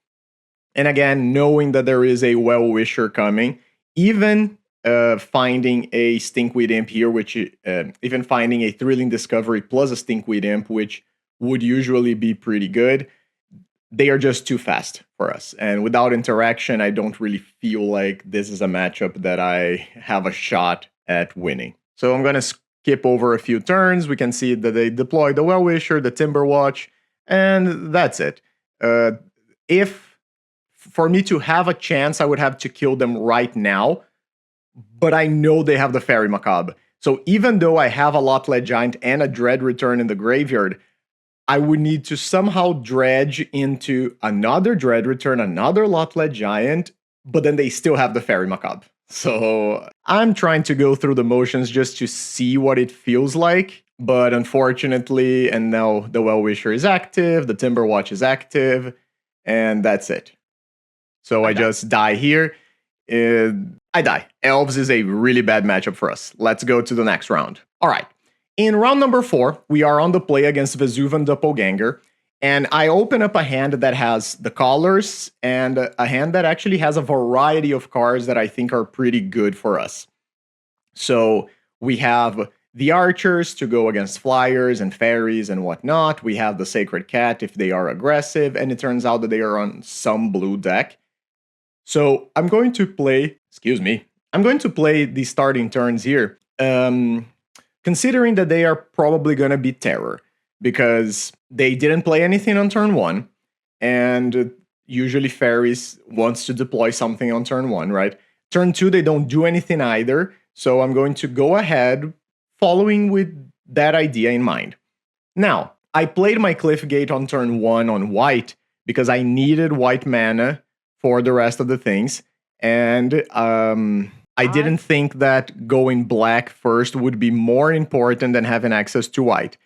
[SPEAKER 1] And again, knowing that there is a Well-Wisher coming, even finding a Stinkweed Imp here, which even finding a Thrilling Discovery plus a Stinkweed Imp, which would usually be pretty good, they are just too fast for us. And without interaction, I don't really feel like this is a matchup that I have a shot at winning. So I'm going to skip over a few turns. We can see that they deploy the Well-Wisher, the Timberwatch, and that's it. For me to have a chance, I would have to kill them right now, but I know they have the Fairy Macabre. So even though I have a Lotled Giant and a Dread Return in the graveyard, I would need to somehow dredge into another Dread Return, another Lotled Giant, but then they still have the Fairy Macabre. So I'm trying to go through the motions just to see what it feels like, but unfortunately, and now the Well-Wisher is active, the Timberwatch is active, and that's it. So I just die here. I die. Elves is a really bad matchup for us. Let's go to the next round. All right. In round number 4, we are on the play against Vesuvan Doppelganger. And I open up a hand that has the colors and a hand that actually has a variety of cards that I think are pretty good for us. So we have the archers to go against flyers and fairies and whatnot. We have the Sacred Cat if they are aggressive. And it turns out that they are on some blue deck. So I'm going to play, I'm going to play the starting turns here, considering that they are probably going to be Terror, because they didn't play anything on turn 1, and usually Fairies wants to deploy something on turn 1, right? Turn 2, they don't do anything either, so I'm going to go ahead following with that idea in mind. Now, I played my Cliff Gate on turn 1 on white because I needed white mana for the rest of the things, and I didn't think that going black first would be more important than having access to white.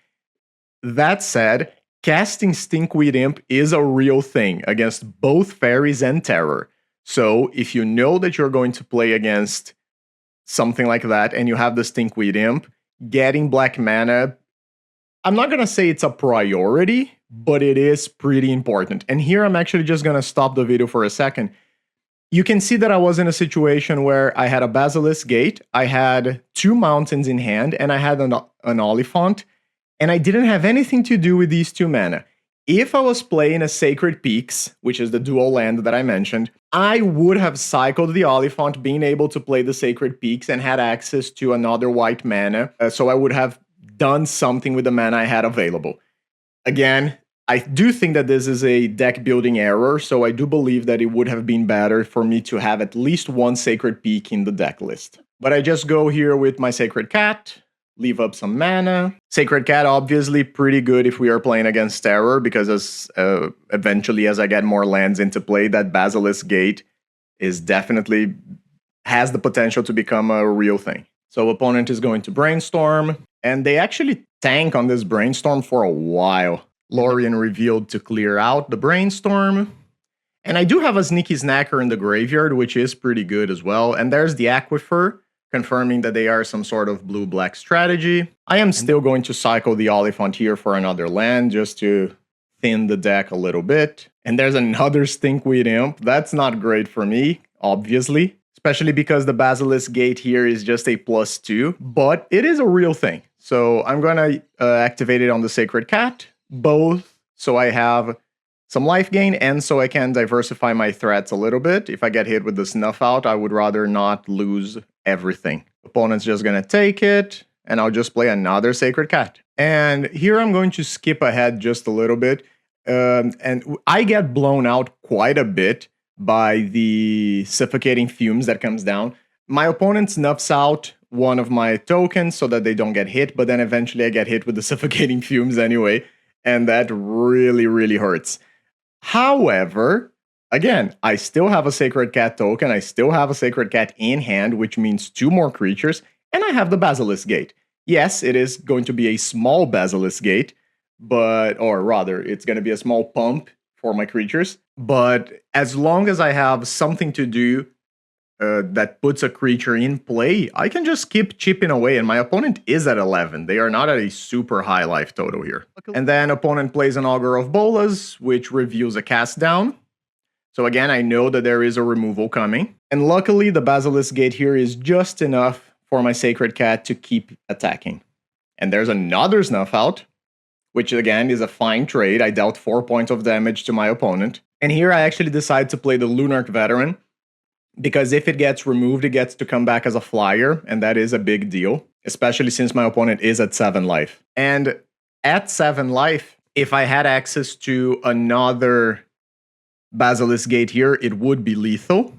[SPEAKER 1] That said, casting Stinkweed Imp is a real thing against both fairies and terror. So if you know that you're going to play against something like that and you have the Stinkweed Imp, getting black mana, I'm not going to say it's a priority, but it is pretty important. And here I'm actually just going to stop the video for a second,
[SPEAKER 2] you can see that I was in a situation where I had a Basilisk Gate, I had 2 mountains in hand, and I had an Oliphant, and I didn't have anything to do with these 2 mana. If I was playing a Sacred Peaks, which is the dual land that I mentioned, I would have cycled the Oliphant, being able to play the Sacred Peaks, and had access to another white mana, so I would have done something with the mana I had available. Again, I do think that this is a deck building error, so I do believe that it would have been better for me to have at least 1 Sacred Peak in the deck list. But I just go here with my Sacred Cat, leave up some mana. Sacred Cat, obviously, pretty good if we are playing against Terror, because eventually as I get more lands into play, that Basilisk Gate is definitely has the potential to become a real thing. So opponent is going to Brainstorm, and they actually tank on this Brainstorm for a while. Lorien revealed to clear out the Brainstorm. And I do have a Sneaky Snacker in the graveyard, which is pretty good as well. And there's the Aquifer, confirming that they are some sort of blue-black strategy. I am still going to cycle the Oliphant here for another land, just to thin the deck a little bit. And there's another Stinkweed Imp. That's not great for me, obviously. Especially because the Basilisk Gate here is just a +2. But it is a real thing. So I'm going to activate it on the Sacred Cat. Both so I have some life gain and so I can diversify my threats a little bit. If I get hit with the Snuff Out, I would rather not lose everything. Opponent's just going to take it, and I'll just play another Sacred Cat. And here I'm going to skip ahead just a little bit. And I get blown out quite a bit by the Suffocating Fumes that comes down. My opponent snuffs out one of my tokens so that they don't get hit, but then eventually I get hit with the Suffocating Fumes anyway. And that really, really hurts. However, again, I still have a Sacred Cat token. I still have a Sacred Cat in hand, which means 2 more creatures. And I have the Basilisk Gate. Yes, it is going to be a small Basilisk Gate, or rather, it's going to be a small pump for my creatures. But as long as I have something to do that puts a creature in play, I can just keep chipping away, and my opponent is at 11. They are not at a super high life total here. And then opponent plays an Augur of Bolas, which reveals a cast down. So again, I know that there is a removal coming. And luckily, the Basilisk Gate here is just enough for my Sacred Cat to keep attacking. And there's another Snuff Out, which again is a fine trade. I dealt 4 points of damage to my opponent. And here I actually decide to play the Lunarch Veteran, because if it gets removed, it gets to come back as a flyer, and that is a big deal, especially since my opponent is at 7 life. And at 7 life, if I had access to another Basilisk Gate here, it would be lethal.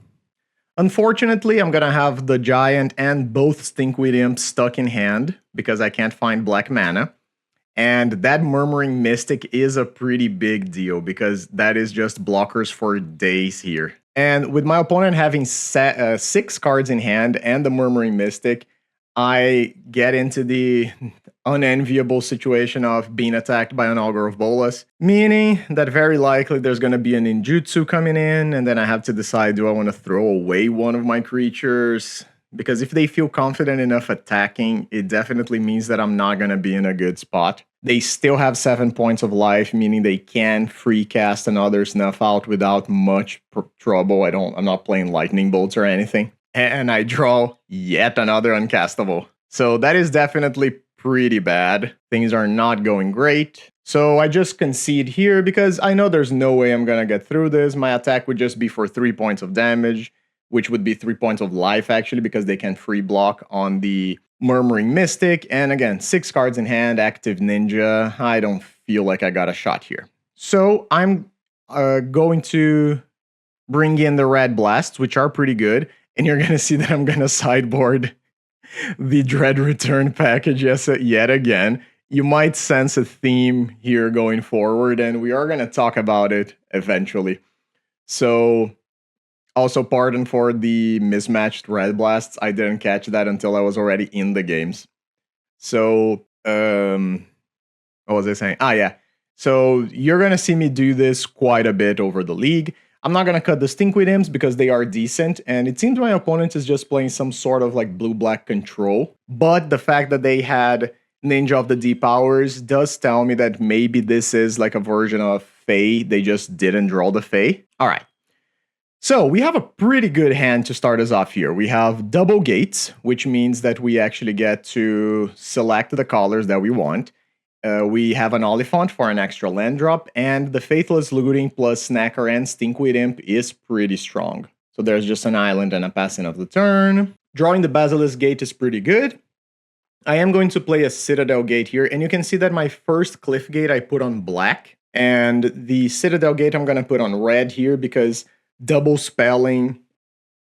[SPEAKER 2] Unfortunately, I'm going to have the Giant and both Stinkweed Imps stuck in hand, because I can't find black mana. And that Murmuring Mystic is a pretty big deal, because that is just blockers for days here. And with my opponent having 6 cards in hand and the Murmuring Mystic, I get into the unenviable situation of being attacked by an Augur of Bolas, meaning that very likely there's going to be a ninjutsu coming in, and then I have to decide, do I want to throw away one of my creatures? Because if they feel confident enough attacking, it definitely means that I'm not going to be in a good spot. They still have 7 points of life, meaning they can free cast another Snuff Out without much trouble. I'm not playing Lightning Bolts or anything. And I draw yet another uncastable. So that is definitely pretty bad. Things are not going great. So I just concede here because I know there's no way I'm going to get through this. My attack would just be for 3 points of damage, which would be 3 points of life actually, because they can free block on the Murmuring Mystic. And again, 6 cards in hand, active ninja. I don't feel like I got a shot here. So I'm going to bring in the Red Blasts, which are pretty good. And you're going to see that I'm going to sideboard the Dread Return package yet again. You might sense a theme here going forward, and we are going to talk about it eventually. So also, pardon for the mismatched Red Blasts. I didn't catch that until I was already in the games. So, what was I saying? Yeah. So, you're going to see me do this quite a bit over the league. I'm not going to cut the Stinkweed Imps because they are decent, and it seems my opponent is just playing some sort of like blue-black control. But the fact that they had Ninja of the Deep Hours does tell me that maybe this is like a version of Fae. They just didn't draw the Fae. All right.
[SPEAKER 1] So we have a pretty good hand to start us off here. We have double gates, which means that we actually get to select the colors that we want. We have an Oliphant for an extra land drop, and the Faithless Looting plus Snacker and Stinkweed Imp is pretty strong. So there's just an island and a passing of the turn. Drawing the Basilisk Gate is pretty good. I am going to play a Citadel Gate here, and you can see that my first Cliff Gate I put on black, and the Citadel Gate I'm going to put on red here because double spelling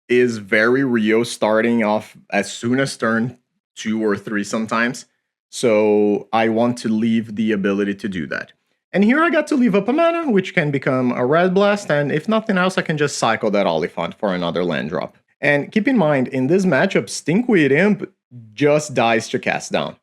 [SPEAKER 1] is very real starting off as soon as turn 2 or 3 sometimes. So I want to leave the ability to do that. And here I got to leave up a mana, which can become a Red Blast, and if nothing else, I can just cycle that Oliphant for another land drop. And keep in mind, in this matchup, Stinkweed Imp just dies to cast down.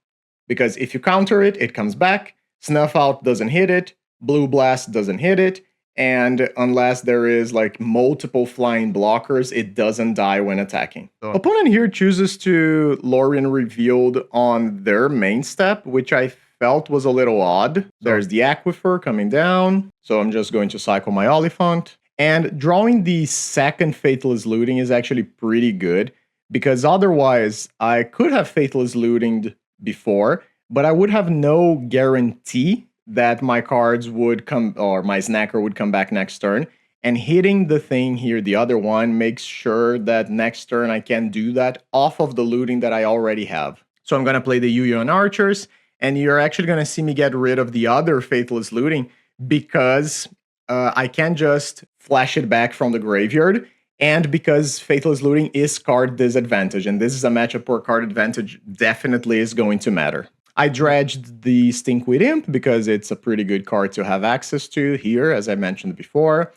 [SPEAKER 1] Because if you counter it, it comes back, Snuff Out doesn't hit it, Blue Blast doesn't hit it, and unless there is like multiple flying blockers, it doesn't die when attacking. So, opponent here chooses to Lorien Revealed on their main step, which I felt was a little odd. There's the Aquifer coming down, so I'm just going to cycle my Oliphant. And drawing the second Faithless Looting is actually pretty good, because otherwise I could have Faithless Looting before, but I would have no guarantee that my cards would come, or my Snacker would come back next turn. And hitting the thing here, the other one, makes sure that next turn I can do that off of the looting that I already have. So I'm going to play the Yu-Gi-Oh! Archers, and you're actually going to see me get rid of the other Faithless Looting because I can just flash it back from the graveyard, and because Faithless Looting is card disadvantage, and this is a matchup where card advantage definitely is going to matter. I dredged the Stinkweed Imp because it's a pretty good card to have access to here, as I mentioned before.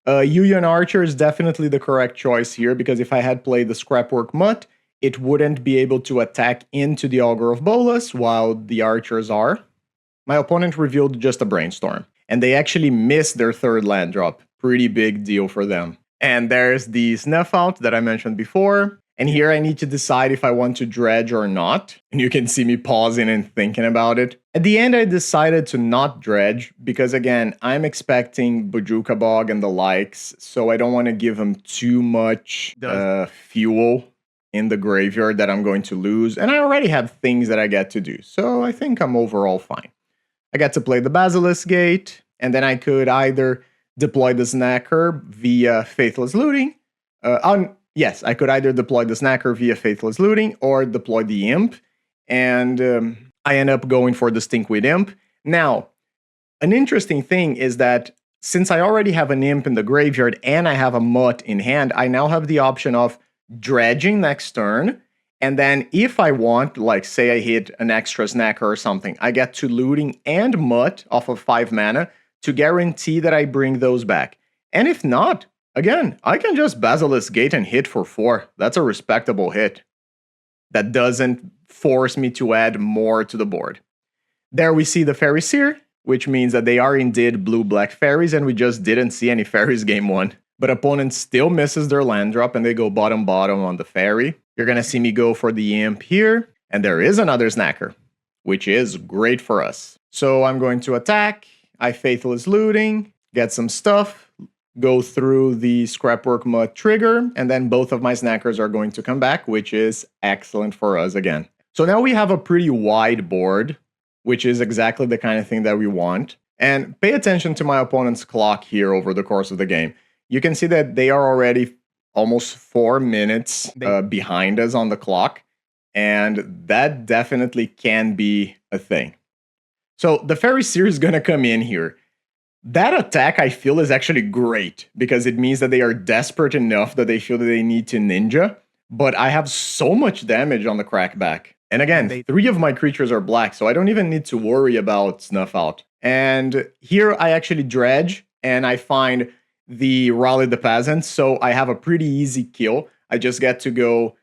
[SPEAKER 1] Yu-Gi-Oh! Archer is definitely the correct choice here, because if I had played the Scrapwork Mutt, it wouldn't be able to attack into the Augur of Bolas, while the Archers are. My opponent revealed just a Brainstorm, and they actually missed their third land drop. Pretty big deal for them. And there's the Snuff Out that I mentioned before. And here I need to decide if I want to dredge or not. And you can see me pausing and thinking about it. At the end, I decided to not dredge because, again, I'm expecting Bojuka Bog and the likes, so I don't want to give them too much fuel in the graveyard that I'm going to lose. And I already have things that I get to do, so I think I'm overall fine. I get to play the Basilisk Gate, and then I could either deploy the Snacker via Faithless Looting. Yes, I could either deploy the Snacker via Faithless Looting or deploy the Imp, and I end up going for the Stinkweed Imp. Now, an interesting thing is that since I already have an Imp in the graveyard and I have a Mutt in hand, I now have the option of dredging next turn, and then if I want, like say I hit an extra Snacker or something, I get to Looting and Mutt off of 5 mana to guarantee that I bring those back. And if not, again, I can just Basilisk Gate and hit for 4. That's a respectable hit. That doesn't force me to add more to the board. There we see the Fairy Seer, which means that they are indeed blue-black fairies, and we just didn't see any fairies game 1. But opponent still misses their land drop, and they go bottom-bottom on the fairy. You're going to see me go for the Imp here, and there is another Snacker, which is great for us. So I'm going to attack. I Faithless Looting, get some stuff, go through the Scrapwork Mutt trigger, and then both of my Snackers are going to come back, which is excellent for us again. So now we have a pretty wide board, which is exactly the kind of thing that we want. And pay attention to my opponent's clock here over the course of the game. You can see that they are already almost 4 minutes behind us on the clock, and that definitely can be a thing. So the Fairy Seer is going to come in here. That attack, I feel, is actually great, because it means that they are desperate enough that they feel that they need to ninja, but I have so much damage on the crackback. And again, 3 of my creatures are black, so I don't even need to worry about Snuff Out. And here I actually dredge, and I find the Rally the Peasants, so I have a pretty easy kill. I just get to go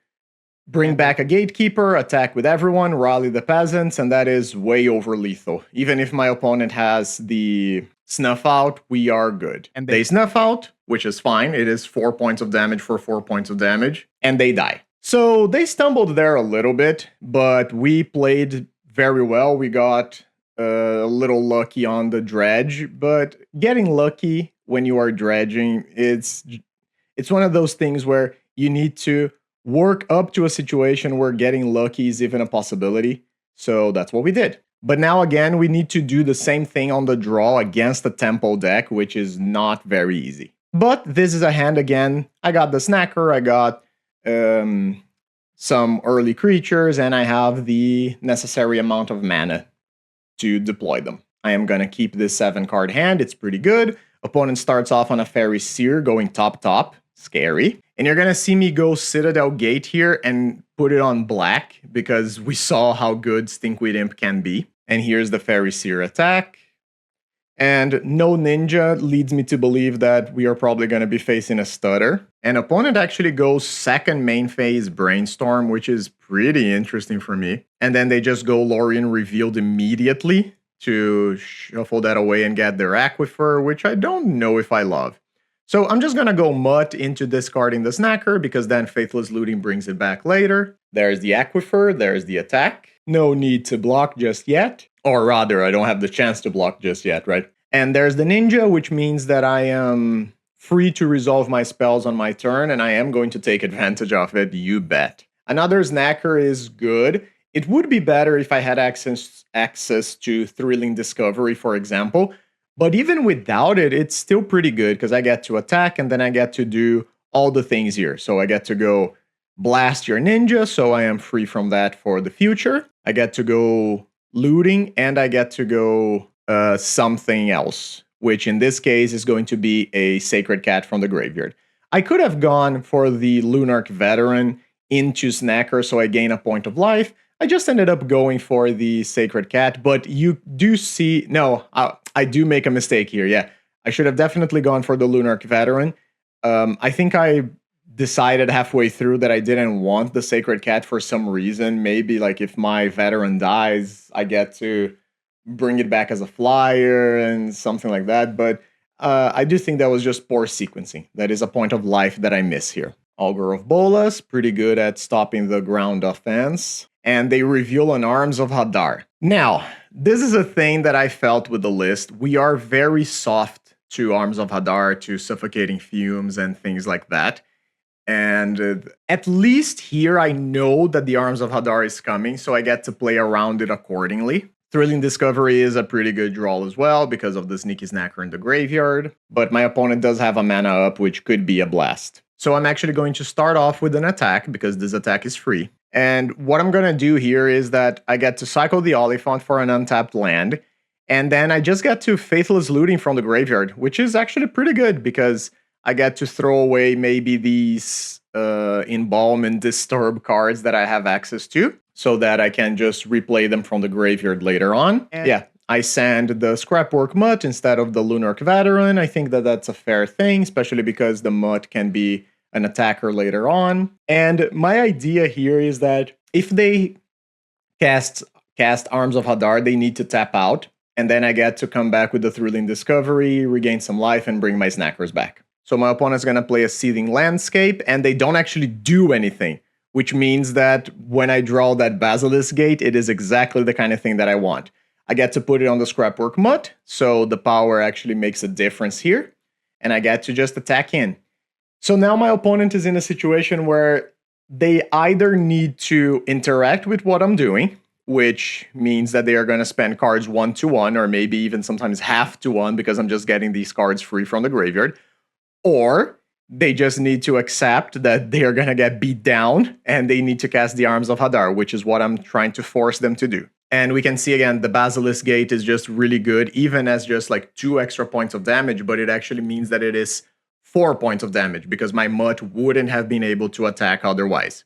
[SPEAKER 1] bring back a Gatekeeper, attack with everyone, Rally the Peasants, and that is way over lethal. Even if my opponent has the Snuff Out, we are good. And they Snuff Out, which is fine. It is 4 points of damage for 4 points of damage, and they die. So they stumbled there a little bit, but we played very well. We got a little lucky on the dredge, but getting lucky when you are dredging, it's It's one of those things where you need to work up to a situation where getting lucky is even a possibility. So that's what we did. But now again, we need to do the same thing on the draw against the tempo deck, which is not very easy. But this is a hand again. I got the Snacker, I got some early creatures, and I have the necessary amount of mana to deploy them. I am going to keep this 7-card hand. It's pretty good. Opponent starts off on a Fairy Seer going top. Scary. And you're going to see me go Citadel Gate here and put it on black because we saw how good Stinkweed Imp can be. And here's the Fairy Seer attack. And no Ninja leads me to believe that we are probably going to be facing a Stutter. And opponent actually goes second main phase Brainstorm, which is pretty interesting for me. And then they just go Lorien Revealed immediately to shuffle that away and get their Aquifer, which I don't know if I love. So I'm just going to go Mutt into discarding the Snacker because then Faithless Looting brings it back later. There's the Aquifer, there's the attack. No need to block just yet. Or rather, I don't have the chance to block just yet, right? And there's the Ninja, which means that I am free to resolve my spells on my turn, and I am going to take advantage of it, you bet. Another Snacker is good. It would be better if I had access to Thrilling Discovery, for example. But even without it, it's still pretty good because I get to attack and then I get to do all the things here. So I get to go blast your ninja, so I am free from that for the future. I get to go looting and I get to go something else, which in this case is going to be a Sacred Cat from the graveyard. I could have gone for the Lunarch Veteran into Snacker so I gain a point of life. I just ended up going for the Sacred Cat, but you do see... No, I do make a mistake here, yeah. I should have definitely gone for the Lunarch Veteran. I think I decided halfway through that I didn't want the Sacred Cat for some reason. Maybe like if my Veteran dies, I get to bring it back as a flyer and something like that. But I do think that was just poor sequencing. That is a point of life that I miss here. Augur of Bolas, pretty good at stopping the ground offense. And they reveal an Arms of Hadar. Now, this is a thing that I felt with the list. We are very soft to Arms of Hadar, to Suffocating Fumes and things like that. And at least here I know that the Arms of Hadar is coming, so I get to play around it accordingly. Thrilling Discovery is a pretty good draw as well because of the Sneaky Snacker in the graveyard. But my opponent does have a mana up, which could be a blast. So I'm actually going to start off with an attack because this attack is free. And what I'm going to do here is that I get to cycle the Oliphant for an untapped land, and then I just get to Faithless Looting from the graveyard, which is actually pretty good because I get to throw away maybe these Embalm and Disturb cards that I have access to, so that I can just replay them from the graveyard later on. And yeah, I send the Scrapwork Mutt instead of the Lunarch Veteran. I think that that's a fair thing, especially because the Mutt can be an attacker later on. And my idea here is that if they cast Arms of Hadar, they need to tap out, and then I get to come back with the Thrilling Discovery, regain some life, and bring my Snackers back. So my opponent's going to play a Seething Landscape, and they don't actually do anything, which means that when I draw that Basilisk Gate, it is exactly the kind of thing that I want. I get to put it on the Scrapwork Mutt, so the power actually makes a difference here, and I get to just attack in. So now my opponent is in a situation where they either need to interact with what I'm doing, which means that they are going to spend cards 1-1, or maybe even sometimes half to 1 because I'm just getting these cards free from the graveyard, or they just need to accept that they are going to get beat down and they need to cast the Arms of Hadar, which is what I'm trying to force them to do. And we can see again, the Basilisk Gate is just really good, even as just like 2 extra points of damage, but it actually means that it is 4 points of damage because my Mutt wouldn't have been able to attack otherwise.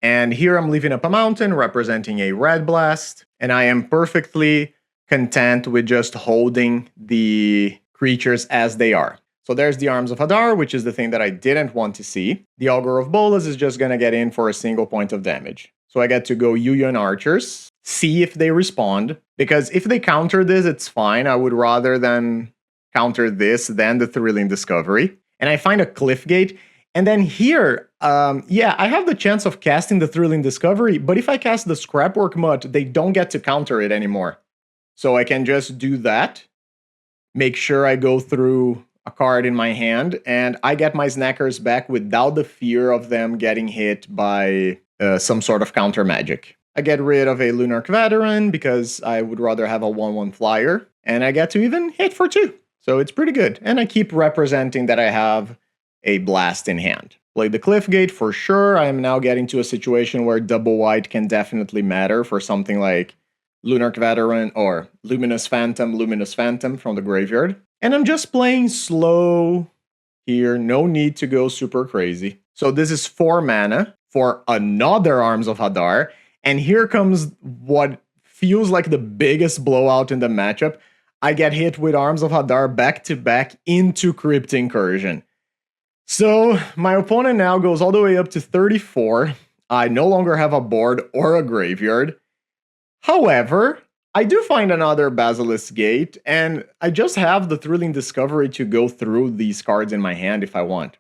[SPEAKER 1] And here I'm leaving up a mountain representing a Red Blast, and I am perfectly content with just holding the creatures as they are. So there's the Arms of Hadar, which is the thing that I didn't want to see. The Augur of Bolas is just going to get in for a single point of damage. So I get to go Yuyan Archers, see if they respond, because if they counter this, it's fine. I would rather than counter this than the Thrilling Discovery. And I find a Cliff Gate. And then here, yeah, I have the chance of casting the Thrilling Discovery, but if I cast the Scrapwork Mutt, they don't get to counter it anymore. So I can just do that, make sure I go through a card in my hand, and I get my snackers back without the fear of them getting hit by some sort of counter magic. I get rid of a Lunarch Veteran because I would rather have a 1/1 flyer, and I get to even hit for 2. So it's pretty good. And I keep representing that I have a blast in hand. Play the Cliffgate for sure. I am now getting to a situation where double white can definitely matter for something like Lunarch Veteran or Luminous Phantom from the graveyard. And I'm just playing slow here, no need to go super crazy. So this is 4 mana for another Arms of Hadar, and here comes what feels like the biggest blowout in the matchup. I get hit with Arms of Hadar back to back into Crypt Incursion. So my opponent now goes all the way up to 34. I no longer have a board or a graveyard. However, I do find another Basilisk Gate, and I just have the Thrilling Discovery to go through these cards in my hand if I want.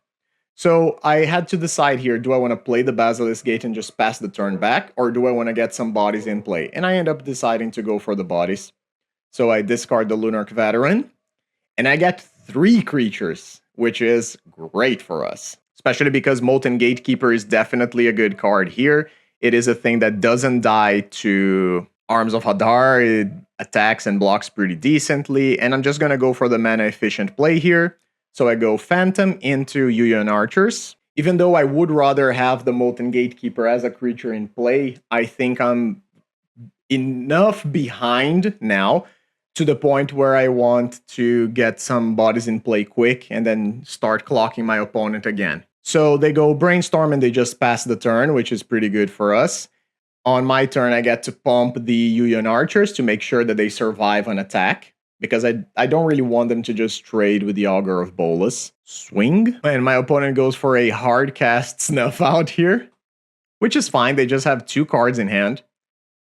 [SPEAKER 1] So I had to decide here, do I want to play the Basilisk Gate and just pass the turn back, or do I want to get some bodies in play? And I end up deciding to go for the bodies. So I discard the Lunarch Veteran, and I get 3 creatures, which is great for us. Especially because Molten Gatekeeper is definitely a good card here. It is a thing that doesn't die to Arms of Hadar. It attacks and blocks pretty decently, and I'm just going to go for the mana-efficient play here. So I go Phantom into Yuyan Archers. Even though I would rather have the Molten Gatekeeper as a creature in play, I think I'm enough behind now to the point where I want to get some bodies in play quick and then start clocking my opponent again. So they go Brainstorm and they just pass the turn, which is pretty good for us. On my turn, I get to pump the Yuyan Archers to make sure that they survive an attack, because I don't really want them to just trade with the Augur of Bolas. Swing. And my opponent goes for a hard cast Snuff Out here, which is fine. They just have 2 cards in hand.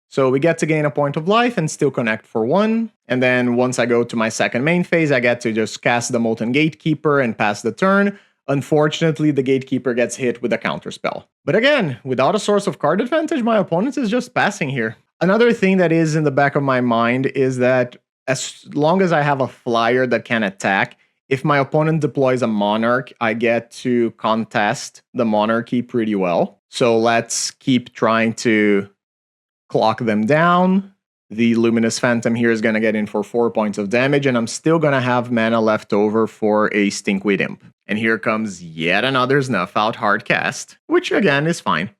[SPEAKER 1] So we get to gain a point of life and still connect for 1. And then once I go to my second main phase, I get to just cast the Molten Gatekeeper and pass the turn. Unfortunately, the Gatekeeper gets hit with a counterspell. But again, without a source of card advantage, my opponent is just passing here. Another thing that is in the back of my mind is that as long as I have a flyer that can attack, if my opponent deploys a Monarch, I get to contest the Monarchy pretty well. So let's keep trying to clock them down. The Luminous Phantom here is going to get in for 4 points of damage, and I'm still going to have mana left over for a Stinkweed Imp. And here comes yet another Snuff Out hard cast, which again is fine.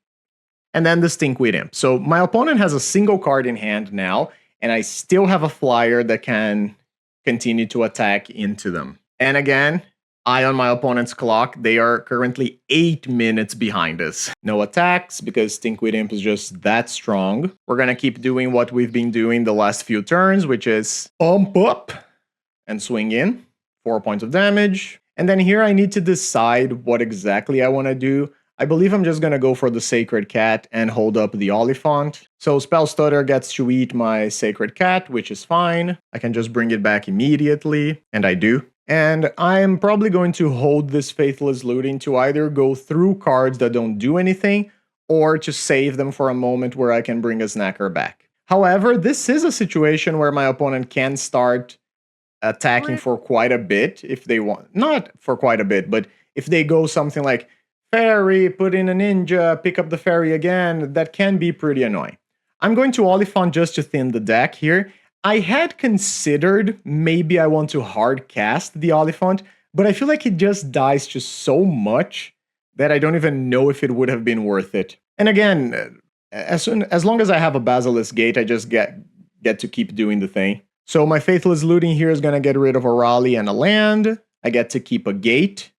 [SPEAKER 1] And then the Stinkweed Imp. So my opponent has a single card in hand now, and I still have a flyer that can continue to attack into them. And again, eye on my opponent's clock. They are currently 8 minutes behind us. No attacks because Stinkweed Imp is just that strong. We're going to keep doing what we've been doing the last few turns, which is pump up and swing in. 4 points of damage. And then here I need to decide what exactly I want to do. I believe I'm just going to go for the Sacred Cat and hold up the Oliphant. So Spell Stutter gets to eat my Sacred Cat, which is fine. I can just bring it back immediately, and I do. And I'm probably going to hold this Faithless Looting to either go through cards that don't do anything, or to save them for a moment where I can bring a Snacker back. However, this is a situation where my opponent can start attacking for quite a bit if they want. Not for quite a bit, but if they go something like Fairy, put in a Ninja, pick up the Fairy again, that can be pretty annoying. I'm going to Oliphant just to thin the deck here. I had considered maybe I want to hard cast the Oliphant, but I feel like it just dies just so much that I don't even know if it would have been worth it. And again, as long as I have a Basilisk Gate, I just get to keep doing the thing. So my Faithless Looting here is going to get rid of a Raleigh and a land. I get to keep a Gate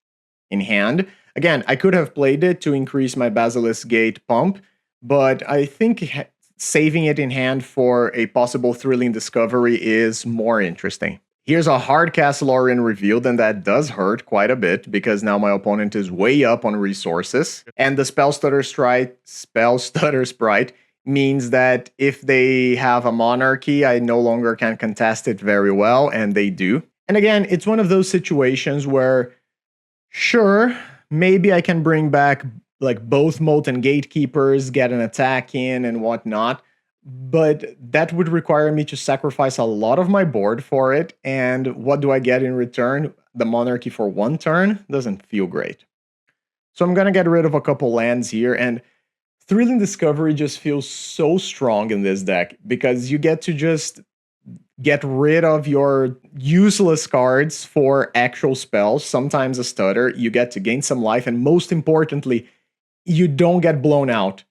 [SPEAKER 1] in hand. Again, I could have played it to increase my Basilisk Gate pump, but I think saving it in hand for a possible Thrilling Discovery is more interesting. Here's a hard cast Lorien revealed, and that does hurt quite a bit because now my opponent is way up on resources. And the Spell Stutter Sprite means that if they have a Monarchy, I no longer can contest it very well, and they do. And again, it's one of those situations where, sure, maybe I can bring back like both Molten Gatekeepers, get an attack in and whatnot, but that would require me to sacrifice a lot of my board for it, and what do I get in return? the monarchy for one turn doesn't feel great. So I'm going to get rid of a couple lands here, and Thrilling Discovery just feels so strong in this deck because you get to just get rid of your useless cards for actual spells, sometimes a stutter, you get to gain some life, and most importantly, you don't get blown out.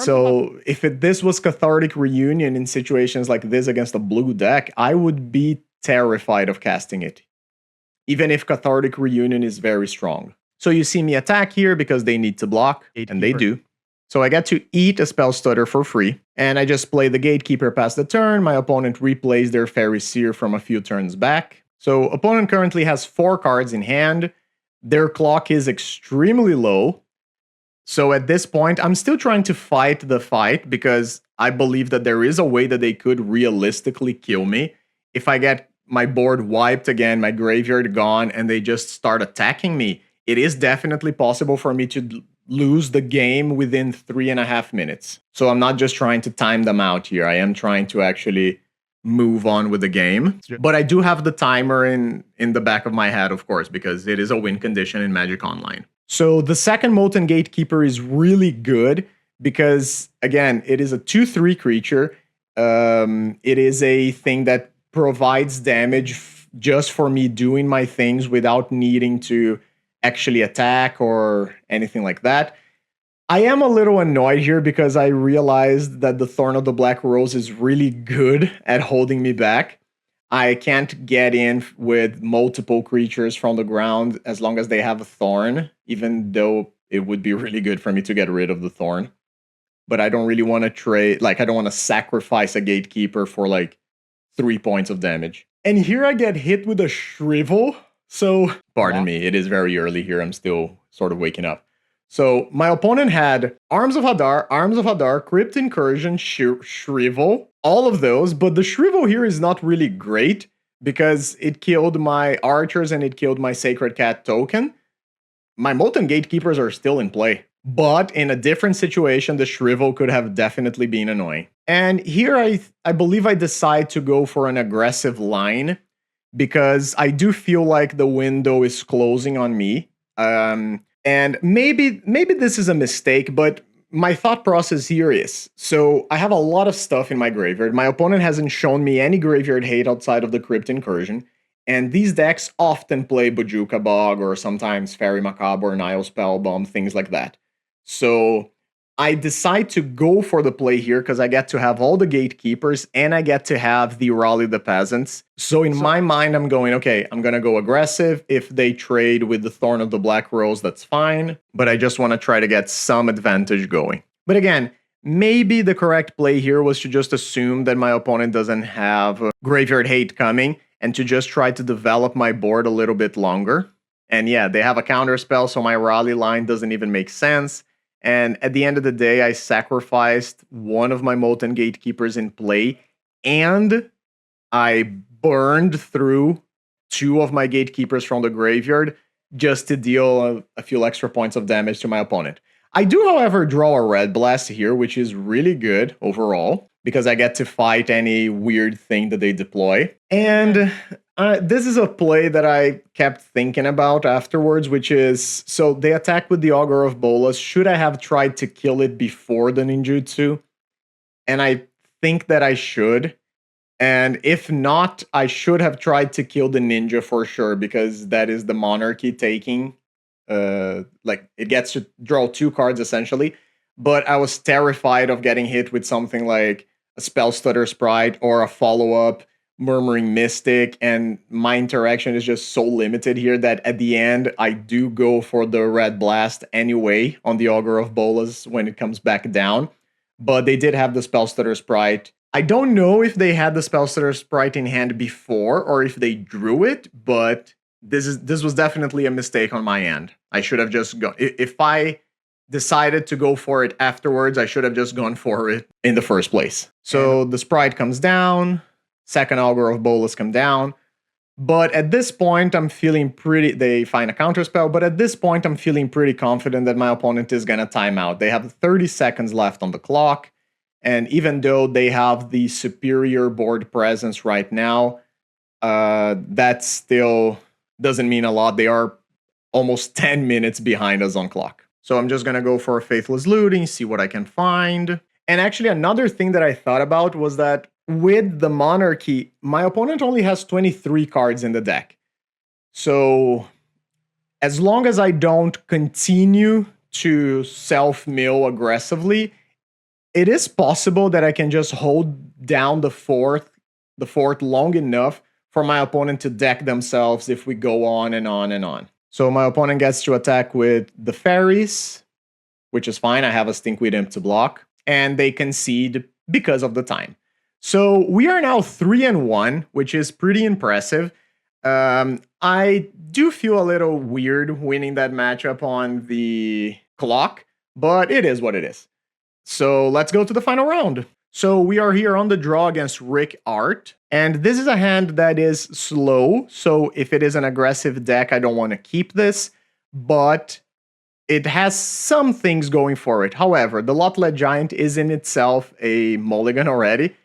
[SPEAKER 1] So if this was Cathartic Reunion in situations like this against a blue deck, I would be terrified of casting it, even if Cathartic Reunion is very strong. So you see me attack here because they need to block, and they do. So I get to eat a spell stutter for free, and I just play the Gatekeeper past the turn. My opponent replays their Fairy Seer from a few turns back. So opponent currently has 4 cards in hand. Their clock is extremely low. So at this point, I'm still trying to fight the fight because I believe that there is a way that they could realistically kill me. If I get my board wiped again, my graveyard gone, and they just start attacking me, it is definitely possible for me to lose the game within 3.5 minutes. So I'm not just trying to time them out here. I am trying to actually move on with the game. But I do have the timer in the back of my head, of course, because it is a win condition in Magic Online. So the second Molten Gatekeeper is really good because, again, it is a 2/3 creature. It is a thing that provides damage just for me doing my things without needing to actually attack or anything like that. I am a little annoyed here because I realized that the Thorn of the Black Rose is really good at holding me back. I can't get in with multiple creatures from the ground as long as they have a Thorn, even though it would be really good for me to get rid of the Thorn. But I don't really want to trade, like, I don't want to sacrifice a Gatekeeper for like 3 points of damage. And here I get hit with a Shrivel. So, pardon me, it is very early here. I'm still sort of waking up. So, my opponent had Arms of Hadar, Crypt Incursion, Shrivel, all of those, but the Shrivel here is not really great because it killed my archers and it killed my Sacred Cat token. My Molten Gatekeepers are still in play, but in a different situation, the Shrivel could have definitely been annoying. And here I believe I decide to go for an aggressive line because I do feel like the window is closing on me. And maybe this is a mistake, but my thought process here is, so I have a lot of stuff in my graveyard. My opponent hasn't shown me any graveyard hate outside of the Crypt Incursion, and these decks often play Bojuka Bog or sometimes Fairy Macabre or Nile Spellbomb, things like that. So I decide to go for the play here because I get to have all the Gatekeepers and I get to have the Raleigh the Peasants. So in my mind, I'm going, okay, I'm going to go aggressive. If they trade with the Thorn of the Black Rose, that's fine. But I just want to try to get some advantage going. But again, maybe the correct play here was to just assume that my opponent doesn't have Graveyard Hate coming and to just try to develop my board a little bit longer. And yeah, they have a counter spell, so my Raleigh line doesn't even make sense. And at the end of the day, I sacrificed one of my Molten Gatekeepers in play, and I burned through 2 of my Gatekeepers from the graveyard just to deal a few extra points of damage to my opponent. I do, however, draw a Red Blast here, which is really good overall, because I get to fight any weird thing that they deploy. And this is a play that I kept thinking about afterwards, which is, so they attack with the Augur of Bolas. Should I have tried to kill it before the ninjutsu? And I think that I should. And if not, I should have tried to kill the ninja for sure, because that is the monarchy taking. Like, it gets to draw 2 cards essentially. But I was terrified of getting hit with something like a Spell Stutter Sprite or a follow-up Murmuring Mystic, and my interaction is just so limited here that at the end I do go for the Red Blast anyway on the Augur of Bolas when it comes back down. But they did have the Spellstutter Sprite. I don't know if they had the Spellstutter Sprite in hand before or if they drew it, but this was definitely a mistake on my end. I should have just gone. If I decided to go for it afterwards, I should have just gone for it in the first place. So the Sprite comes down. Second Augur of Bolas come down. But at this point, I'm feeling pretty... They find a counterspell, but at this point, I'm feeling pretty confident that my opponent is going to time out. They have 30 seconds left on the clock, and even though they have the superior board presence right now, that's still doesn't mean a lot. They are almost 10 minutes behind us on clock. So I'm just gonna go for a Faithless Looting, see what I can find. And actually another thing that I thought about was that with the Monarchy, my opponent only has 23 cards in the deck. So as long as I don't continue to self-mill aggressively, it is possible that I can just hold down the fort long enough for my opponent to deck themselves if we go on and on and on. So my opponent gets to attack with the fairies, which is fine. I have a Stinkweed Imp to block, and they concede because of the time. So we are now 3-1, which is pretty impressive. I do feel a little weird winning that matchup on the clock, but it is what it is. So let's go to the final round. So we are here on the draw against RickArt, and this is a hand that is slow, so if it is an aggressive deck, I don't want to keep this, but it has some things going for it. However, the Lot-Led Giant is in itself a mulligan already,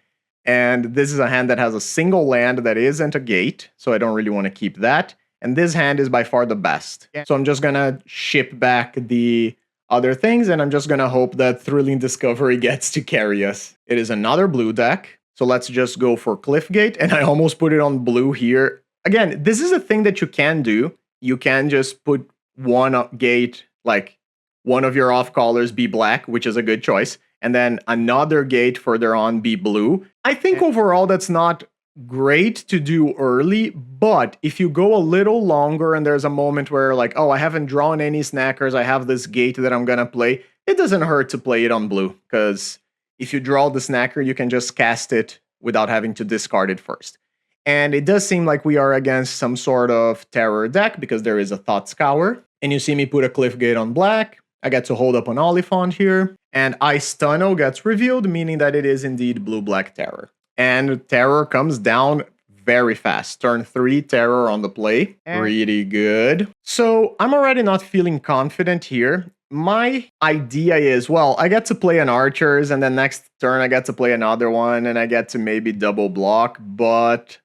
[SPEAKER 1] and this is a hand that has a single land that isn't a gate, so I don't really want to keep that, and this hand is by far the best. So I'm just gonna ship back the other things, and I'm just gonna hope that Thrilling Discovery gets to carry us. It is another blue deck, so let's just go for Cliffgate, and I almost put it on blue here. Again, this is a thing that you can do. You can just put one gate, like one of your off-colors be black, which is a good choice, and then another gate further on be blue. I think overall that's not great to do early, but if you go a little longer and there's a moment where like, oh, I haven't drawn any snackers, I have this gate that I'm gonna play, it doesn't hurt to play it on blue, because if you draw the snacker, you can just cast it without having to discard it first. And it does seem like we are against some sort of terror deck, because there is a Thought Scour. And you see me put a Cliffgate on black. I get to hold up an Oliphant here. And Ice Tunnel gets revealed, meaning that it is indeed blue-black terror. And terror comes down very fast. Turn 3, terror on the play. Pretty good. So I'm already not feeling confident here. My idea is, well, I get to play an Archers, and then next turn I get to play another one, and I get to maybe double block, but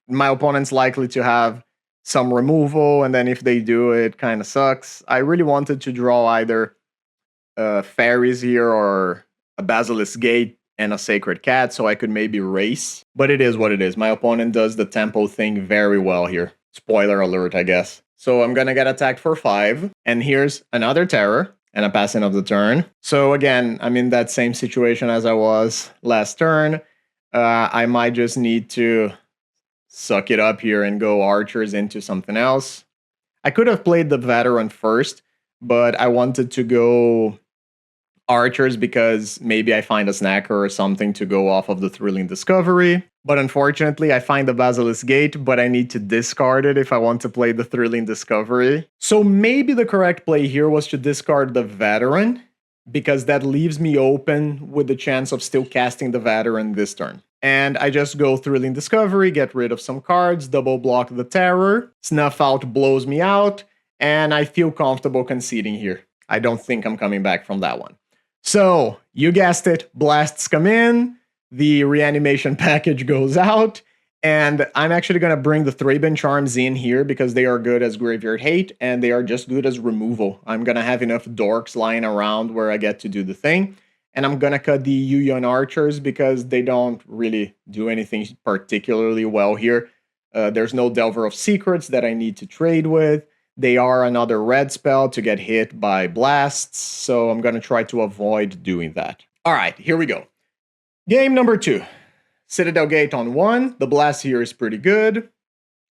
[SPEAKER 1] my opponent's likely to have some removal, and then if they do, it kind of sucks. I really wanted to draw either fairies here or a Basilisk Gate and a Sacred Cat, so I could maybe race. But it is what it is. My opponent does the tempo thing very well here. Spoiler alert, I guess. So I'm gonna get attacked for 5, and here's another terror, and a passing of the turn. So again, I'm in that same situation as I was last turn. I might just need to suck it up here and go Archers into something else. I could have played the Veteran first, but I wanted to go Archers because maybe I find a snacker or something to go off of the Thrilling Discovery. But unfortunately, I find the Basilisk Gate, but I need to discard it if I want to play the Thrilling Discovery. So maybe the correct play here was to discard the Veteran, because that leaves me open with the chance of still casting the Veteran this turn. And I just go Thrilling Discovery, get rid of some cards, double block the Terror, Snuff Out blows me out, and I feel comfortable conceding here. I don't think I'm coming back from that one. So, you guessed it, blasts come in, the reanimation package goes out, and I'm actually going to bring the Thraben Charms in here because they are good as Graveyard Hate, and they are just good as removal. I'm going to have enough dorks lying around where I get to do the thing, and I'm going to cut the Yuyon Archers because they don't really do anything particularly well here. There's no Delver of Secrets that I need to trade with. They are another red spell to get hit by blasts, so I'm going to try to avoid doing that. All right, here we go. Game number 2. Citadel Gate on 1. The blast here is pretty good.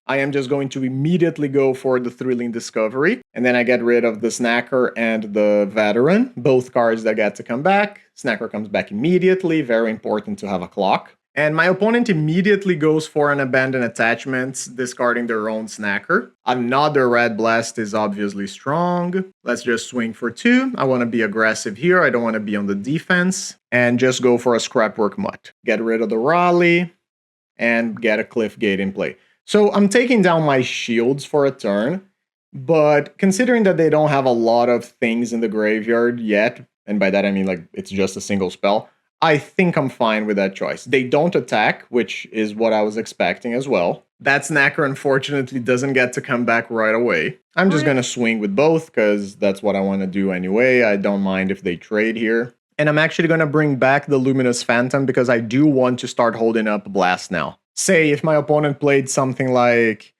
[SPEAKER 1] I am just going to immediately go for the Thrilling Discovery, and then I get rid of the Snacker and the Veteran, both cards that get to come back. Snacker comes back immediately, very important to have a clock. And my opponent immediately goes for an Abandoned Attachments, discarding their own Snacker. Another Red Blast is obviously strong. Let's just swing for 2. I want to be aggressive here. I don't want to be on the defense. And just go for a Scrapwork Mutt. Get rid of the Raleigh and get a Cliffgate in play. So I'm taking down my shields for a turn, but considering that they don't have a lot of things in the graveyard yet, and by that I mean like it's just a single spell, I think I'm fine with that choice. They don't attack, which is what I was expecting as well. That Snacker unfortunately doesn't get to come back right away. I'm just gonna swing with both because that's what I want to do anyway. I don't mind if they trade here. And I'm actually gonna bring back the Luminous Phantom because I do want to start holding up Blast now. Say if my opponent played something like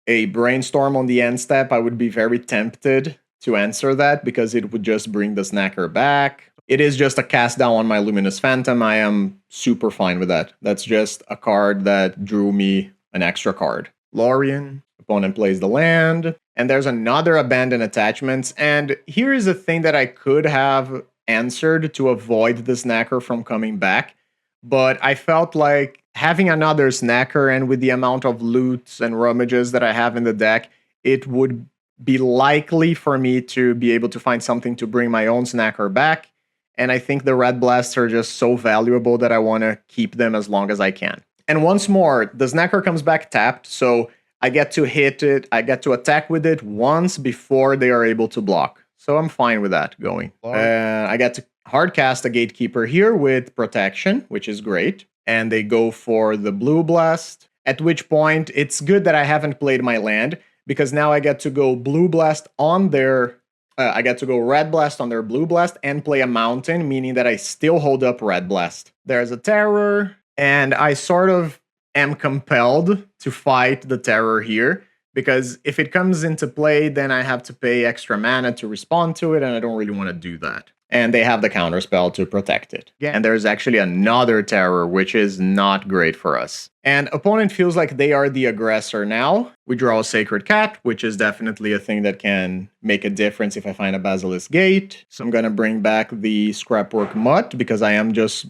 [SPEAKER 1] a Brainstorm on the end step, I would be very tempted to answer that because it would just bring the Snacker back. It is just a cast down on my Luminous Phantom. I am super fine with that. That's just a card that drew me an extra card. Lorien, opponent plays the land, and there's another Abandoned Attachments, and here is a thing that I could have answered to avoid the Snacker from coming back, but I felt like having another Snacker, and with the amount of loots and rummages that I have in the deck, it would be likely for me to be able to find something to bring my own Snacker back. And I think the Red Blasts are just so valuable that I want to keep them as long as I can. And once more, the Snacker comes back tapped, so I get to hit it, I get to attack with it once before they are able to block. So I'm fine with that going. I get to hardcast a Gatekeeper here with protection, which is great. And they go for the Blue Blast, at which point it's good that I haven't played my land, because now I get to go Blue Blast on their... I get to go Red Blast on their Blue Blast and play a Mountain, meaning that I still hold up Red Blast. There's a Terror, and I sort of am compelled to fight the Terror here, because if it comes into play, then I have to pay extra mana to respond to it, and I don't really want to do that. And they have the counterspell to protect it. Yeah. And there's actually another Terror, which is not great for us. And opponent feels like they are the aggressor now. We draw a Sacred Cat, which is definitely a thing that can make a difference if I find a Basilisk Gate. So I'm going to bring back the Scrapwork Mutt, because I am just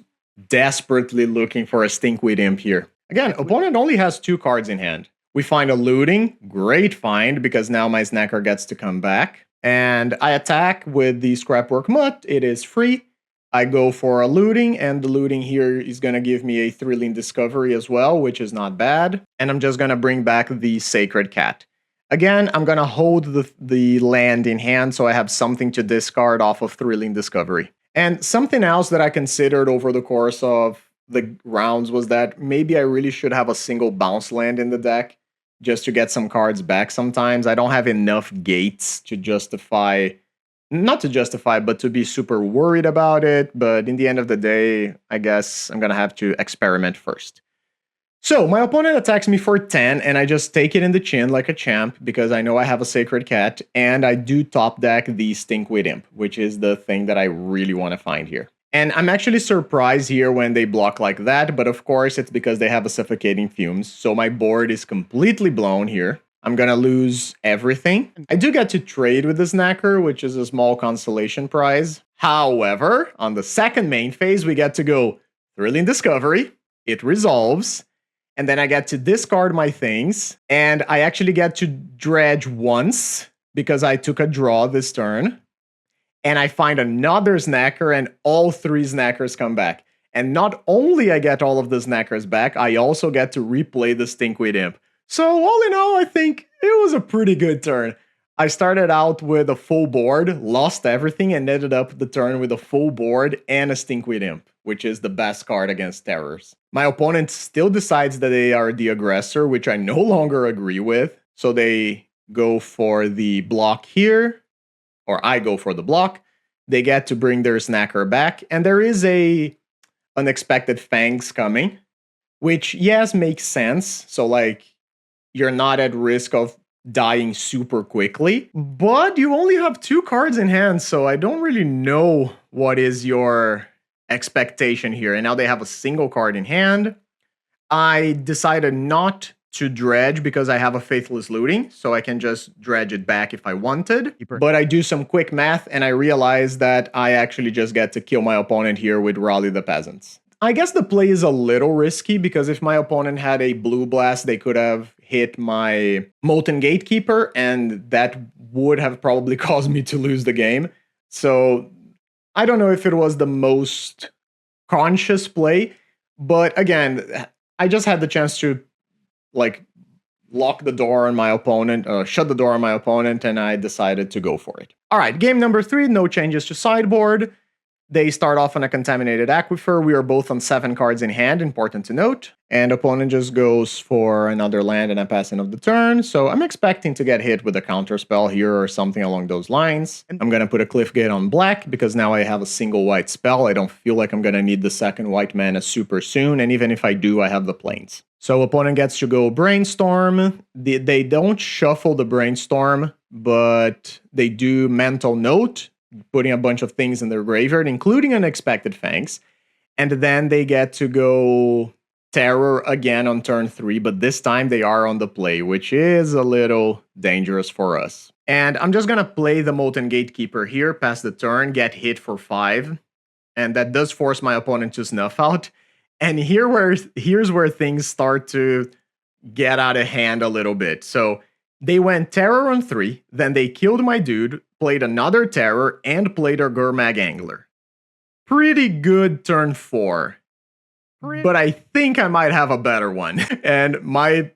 [SPEAKER 1] desperately looking for a Stinkweed Imp here. Again, opponent only has 2 cards in hand. We find a Looting, great find, because now my Snacker gets to come back. And I attack with the Scrapwork Mutt, it is free. I go for a Looting, and the Looting here is going to give me a Thrilling Discovery as well, which is not bad. And I'm just going to bring back the Sacred Cat. Again, I'm going to hold the land in hand so I have something to discard off of Thrilling Discovery. And something else that I considered over the course of the rounds was that maybe I really should have a single bounce land in the deck, just to get some cards back sometimes. I don't have enough gates to justify, not to justify, but to be super worried about it. But in the end of the day, I guess I'm going to have to experiment first. So my opponent attacks me for 10, and I just take it in the chin like a champ, because I know I have a Sacred Cat, and I do top deck the Stinkweed Imp, which is the thing that I really want to find here. And I'm actually surprised here when they block like that, but of course it's because they have a Suffocating Fumes, so my board is completely blown here. I'm gonna lose everything. I do get to trade with the Snacker, which is a small consolation prize. However, on the second main phase, we get to go Thrilling Discovery, it resolves, and then I get to discard my things, and I actually get to dredge once, because I took a draw this turn. And I find another Snacker, and all 3 Snackers come back. And not only I get all of the Snackers back, I also get to replay the Stinkweed Imp. So all in all, I think it was a pretty good turn. I started out with a full board, lost everything, and ended up the turn with a full board and a Stinkweed Imp, which is the best card against Terrors. My opponent still decides that they are the aggressor, which I no longer agree with. So they go for the block here. Or I go for the block, they get to bring their Snacker back, and there is a Unexpected Fangs coming, which, yes, makes sense. So, like, you're not at risk of dying super quickly, but you only have 2 cards in hand, so I don't really know what is your expectation here. And now they have a single card in hand. I decided not to dredge because I have a Faithless Looting, so I can just dredge it back if I wanted. But I do some quick math, and I realize that I actually just get to kill my opponent here with Rally the Peasants. I guess the play is a little risky, because if my opponent had a Blue Blast, they could have hit my Molten Gatekeeper, and that would have probably caused me to lose the game. So I don't know if it was the most conscious play, but again, I just had the chance to like lock the door on my opponent, shut the door on my opponent, and I decided to go for it. All right, game number 3, no changes to sideboard.
[SPEAKER 2] They start off on a Contaminated Aquifer. We are both on 7 cards in hand, important to note. And opponent just goes for another land and a passing of the turn. So I'm expecting to get hit with a counterspell here or something along those lines. I'm going to put a Cliffgate on black because now I have a single white spell. I don't feel like I'm going to need the second white mana super soon. And even if I do, I have the plains. So opponent gets to go Brainstorm. They don't shuffle the Brainstorm, but they do Mental Note, putting a bunch of things in their graveyard, including Unexpected Fangs. And then they get to go Terror again on turn 3, but this time they are on the play, which is a little dangerous for us. And I'm just going to play the Molten Gatekeeper here, pass the turn, get hit for 5. And that does force my opponent to snuff out. And here's where things start to get out of hand a little bit. So they went Terror on 3, then they killed my dude, played another Terror, and played a Gurmag Angler. Pretty good turn 4. But I think I might have a better one. And my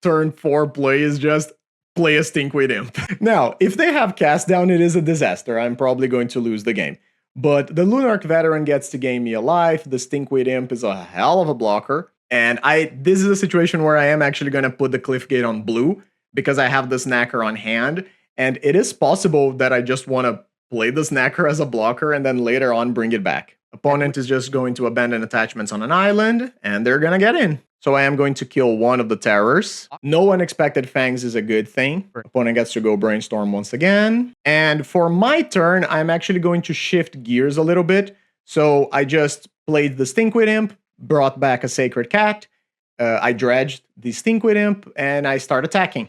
[SPEAKER 2] turn 4 play is just play a Stinkweed Imp. Now, if they have Cast Down, it is a disaster. I'm probably going to lose the game. But the Lunarch Veteran gets to gain me a life. The Stinkweed Imp is a hell of a blocker. And this is a situation where I am actually going to put the Cliffgate on blue because I have the Snacker on hand. And it is possible that I just want to play the Snacker as a blocker and then later on bring it back. Opponent is just going to abandon attachments on an island, and they're going to get in. So I am going to kill one of the Terrors. No Unexpected Fangs is a good thing. Opponent gets to go Brainstorm once again. And for my turn, I'm actually going to shift gears a little bit. So I just played the Stinkweed Imp, brought back a Sacred Cat. I dredged the Stinkweed Imp, and I start attacking.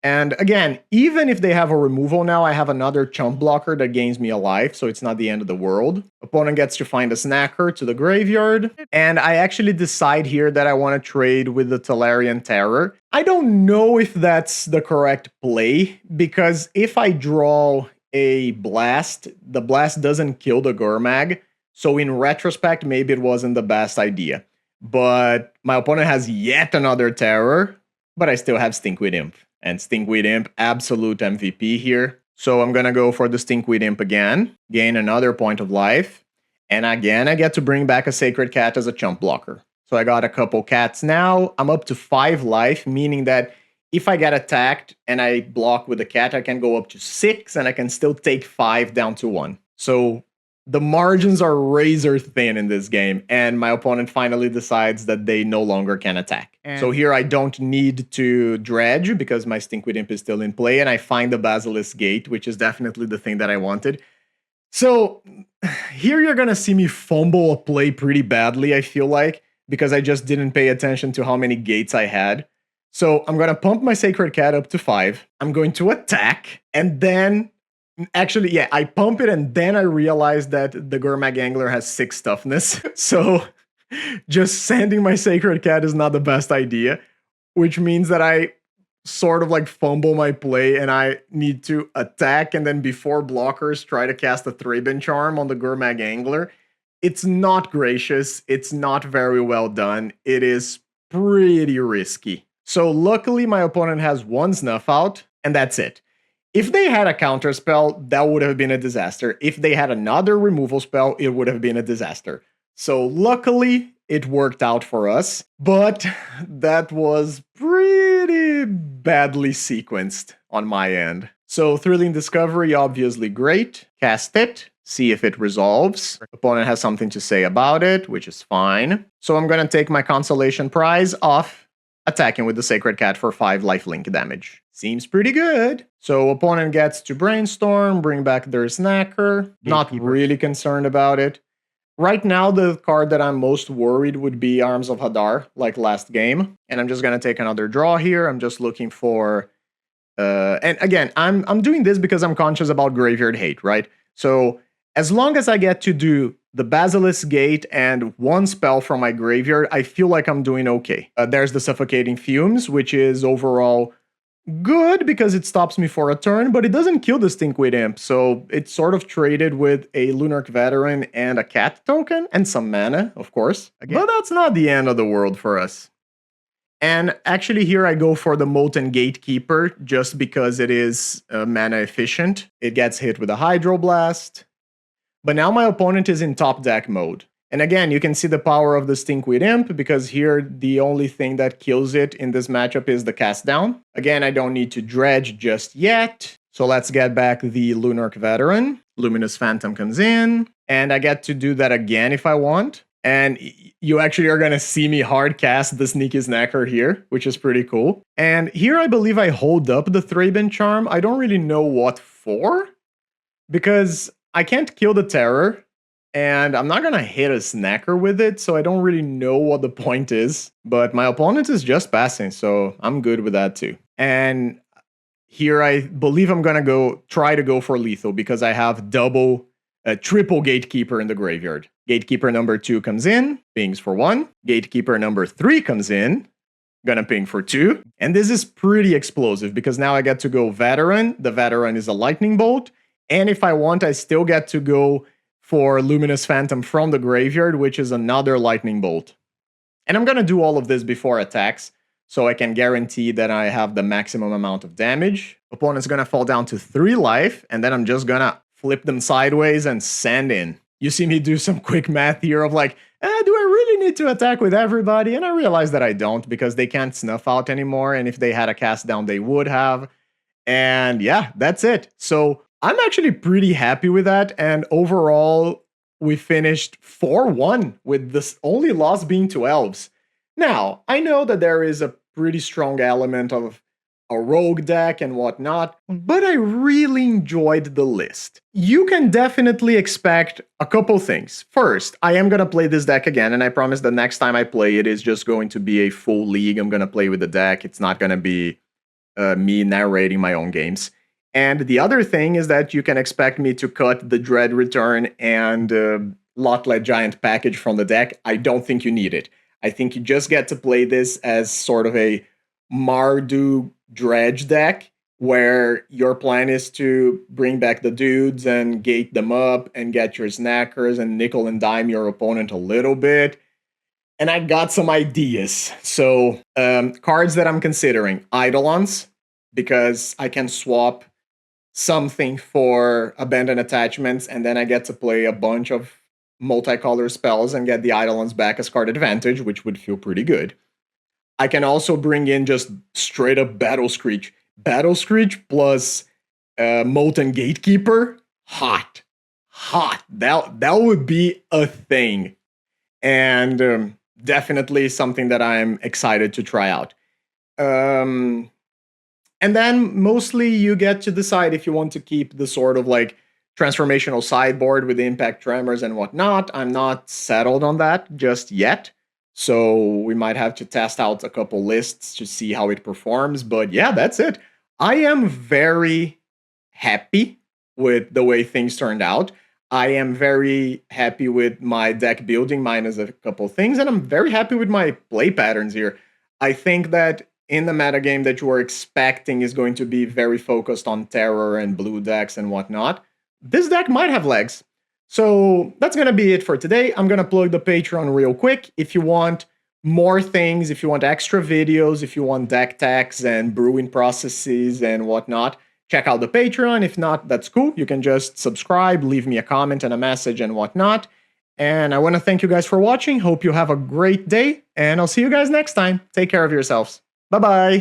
[SPEAKER 2] And again, even if they have a removal now, I have another chump blocker that gains me a life, so it's not the end of the world. Opponent gets to find a Snacker to the graveyard, and I actually decide here that I want to trade with the Tolarian Terror. I don't know if that's the correct play, because if I draw a Blast, the Blast doesn't kill the Gurmag, so in retrospect, maybe it wasn't the best idea. But my opponent has yet another Terror, but I still have Stinkweed Imp. And Stinkweed Imp, absolute MVP here. So I'm going to go for the Stinkweed Imp again, gain another point of life. And again, I get to bring back a Sacred Cat as a chump blocker. So I got a couple cats now. I'm up to 5 life, meaning that if I get attacked and I block with a cat, I can go up to 6 and I can still take 5 down to 1. So the margins are razor thin in this game, and my opponent finally decides that they no longer can attack. So here I don't need to dredge because my Stinkweed Imp is still in play, and I find the Basilisk Gate, which is definitely the thing that I wanted. So here you're gonna see me fumble a play pretty badly, I feel like, because I just didn't pay attention to how many gates I had. So I'm gonna pump my Sacred Cat up to 5. I'm going to attack, and then actually, yeah, I pump it and then I realize that the Gurmag Angler has 6 toughness. So just sending my Sacred Cat is not the best idea, which means that I sort of like fumble my play and I need to attack and then before blockers try to cast a Thraben Charm on the Gurmag Angler. It's not gracious. It's not very well done. It is pretty risky. So luckily my opponent has 1 Snuff Out and that's it. If they had a counter spell, that would have been a disaster. If they had another removal spell, it would have been a disaster. So luckily, it worked out for us, but that was pretty badly sequenced on my end. So Thrilling Discovery, obviously great. Cast it, see if it resolves. Opponent has something to say about it, which is fine. So I'm going to take my Consolation Prize off, attacking with the Sacred Cat for 5 lifelink damage. Seems pretty good. So opponent gets to Brainstorm, bring back their Snacker. Not really concerned about it. Right now, the card that I'm most worried would be Arms of Hadar, like last game. And I'm just going to take another draw here. I'm just looking for... and again, I'm doing this because I'm conscious about Graveyard Hate, right? So as long as I get to do the Basilisk Gate and 1 spell from my graveyard, I feel like I'm doing okay. There's the Suffocating Fumes, which is overall good because it stops me for a turn, but it doesn't kill the Stinkweed Imp, so it's sort of traded with a Lunarch Veteran and a cat token, and some mana, of course. But that's not the end of the world for us. And actually here I go for the Molten Gatekeeper, just because it is mana efficient. It gets hit with a Hydroblast.
[SPEAKER 1] But now my opponent is in top deck mode. And again, you can see the power of the Stinkweed Imp, because here the only thing that kills it in this matchup is the cast down. Again, I don't need to dredge just yet. So let's get back the Lunarch Veteran. Luminous Phantom comes in, and I get to do that again if I want. And you actually are going to see me hard cast the Sneaky Snacker here, which is pretty cool. And here I believe I hold up the Thraben Charm. I don't really know what for, because I can't kill the Terror, and I'm not going to hit a Snacker with it, so I don't really know what the point is. But my opponent is just passing, so I'm good with that too. And here I believe I'm going to try to go for lethal, because I have triple Gatekeeper in the graveyard. Gatekeeper number 2 comes in, pings for 1. Gatekeeper number 3 comes in, gonna ping for 2. And this is pretty explosive, because now I get to go Veteran. The Veteran is a Lightning Bolt. And if I want, I still get to go for Luminous Phantom from the graveyard, which is another Lightning Bolt. And I'm gonna do all of this before attacks, so I can guarantee that I have the maximum amount of damage. Opponent's gonna fall down to 3 life, and then I'm just gonna flip them sideways and send in. You see me do some quick math here of like, do I really need to attack with everybody? And I realize that I don't, because they can't snuff out anymore, and if they had a cast down, they would have. And yeah, that's it. So I'm actually pretty happy with that, and overall, we finished 4-1 with this only loss being to Elves. Now, I know that there is a pretty strong element of a rogue deck and whatnot, but I really enjoyed the list. You can definitely expect a couple things. First, I am going to play this deck again, and I promise the next time I play it is just going to be a full league. I'm going to play with the deck. It's not going to be me narrating my own games. And the other thing is that you can expect me to cut the Dread Return and Lotlet Giant package from the deck. I don't think you need it. I think you just get to play this as sort of a Mardu Dredge deck, where your plan is to bring back the dudes and gate them up and get your snackers and nickel and dime your opponent a little bit. And I got some ideas. So cards that I'm considering: Eidolons, because I can swap something for Abandoned Attachments, and then I get to play a bunch of multicolor spells and get the Eidolons back as card advantage, which would feel pretty good. I can also bring in just straight up Battle Screech. Battle Screech plus Molten Gatekeeper. Hot. That would be a thing. And definitely something that I'm excited to try out. And then mostly you get to decide if you want to keep the sort of like transformational sideboard with Impact Tremors and whatnot. I'm not settled on that just yet. So we might have to test out a couple lists to see how it performs. But yeah, that's it. I am very happy with the way things turned out. I am very happy with my deck building, minus a couple things. And I'm very happy with my play patterns here. I think that in the metagame that you are expecting is going to be very focused on terror and blue decks and whatnot, this deck might have legs. So that's going to be it for today. I'm going to plug the Patreon real quick. If you want more things, if you want extra videos, if you want deck techs and brewing processes and whatnot, check out the Patreon. If not, that's cool. You can just subscribe, leave me a comment and a message and whatnot. And I want to thank you guys for watching. Hope you have a great day, and I'll see you guys next time. Take care of yourselves. Bye-bye.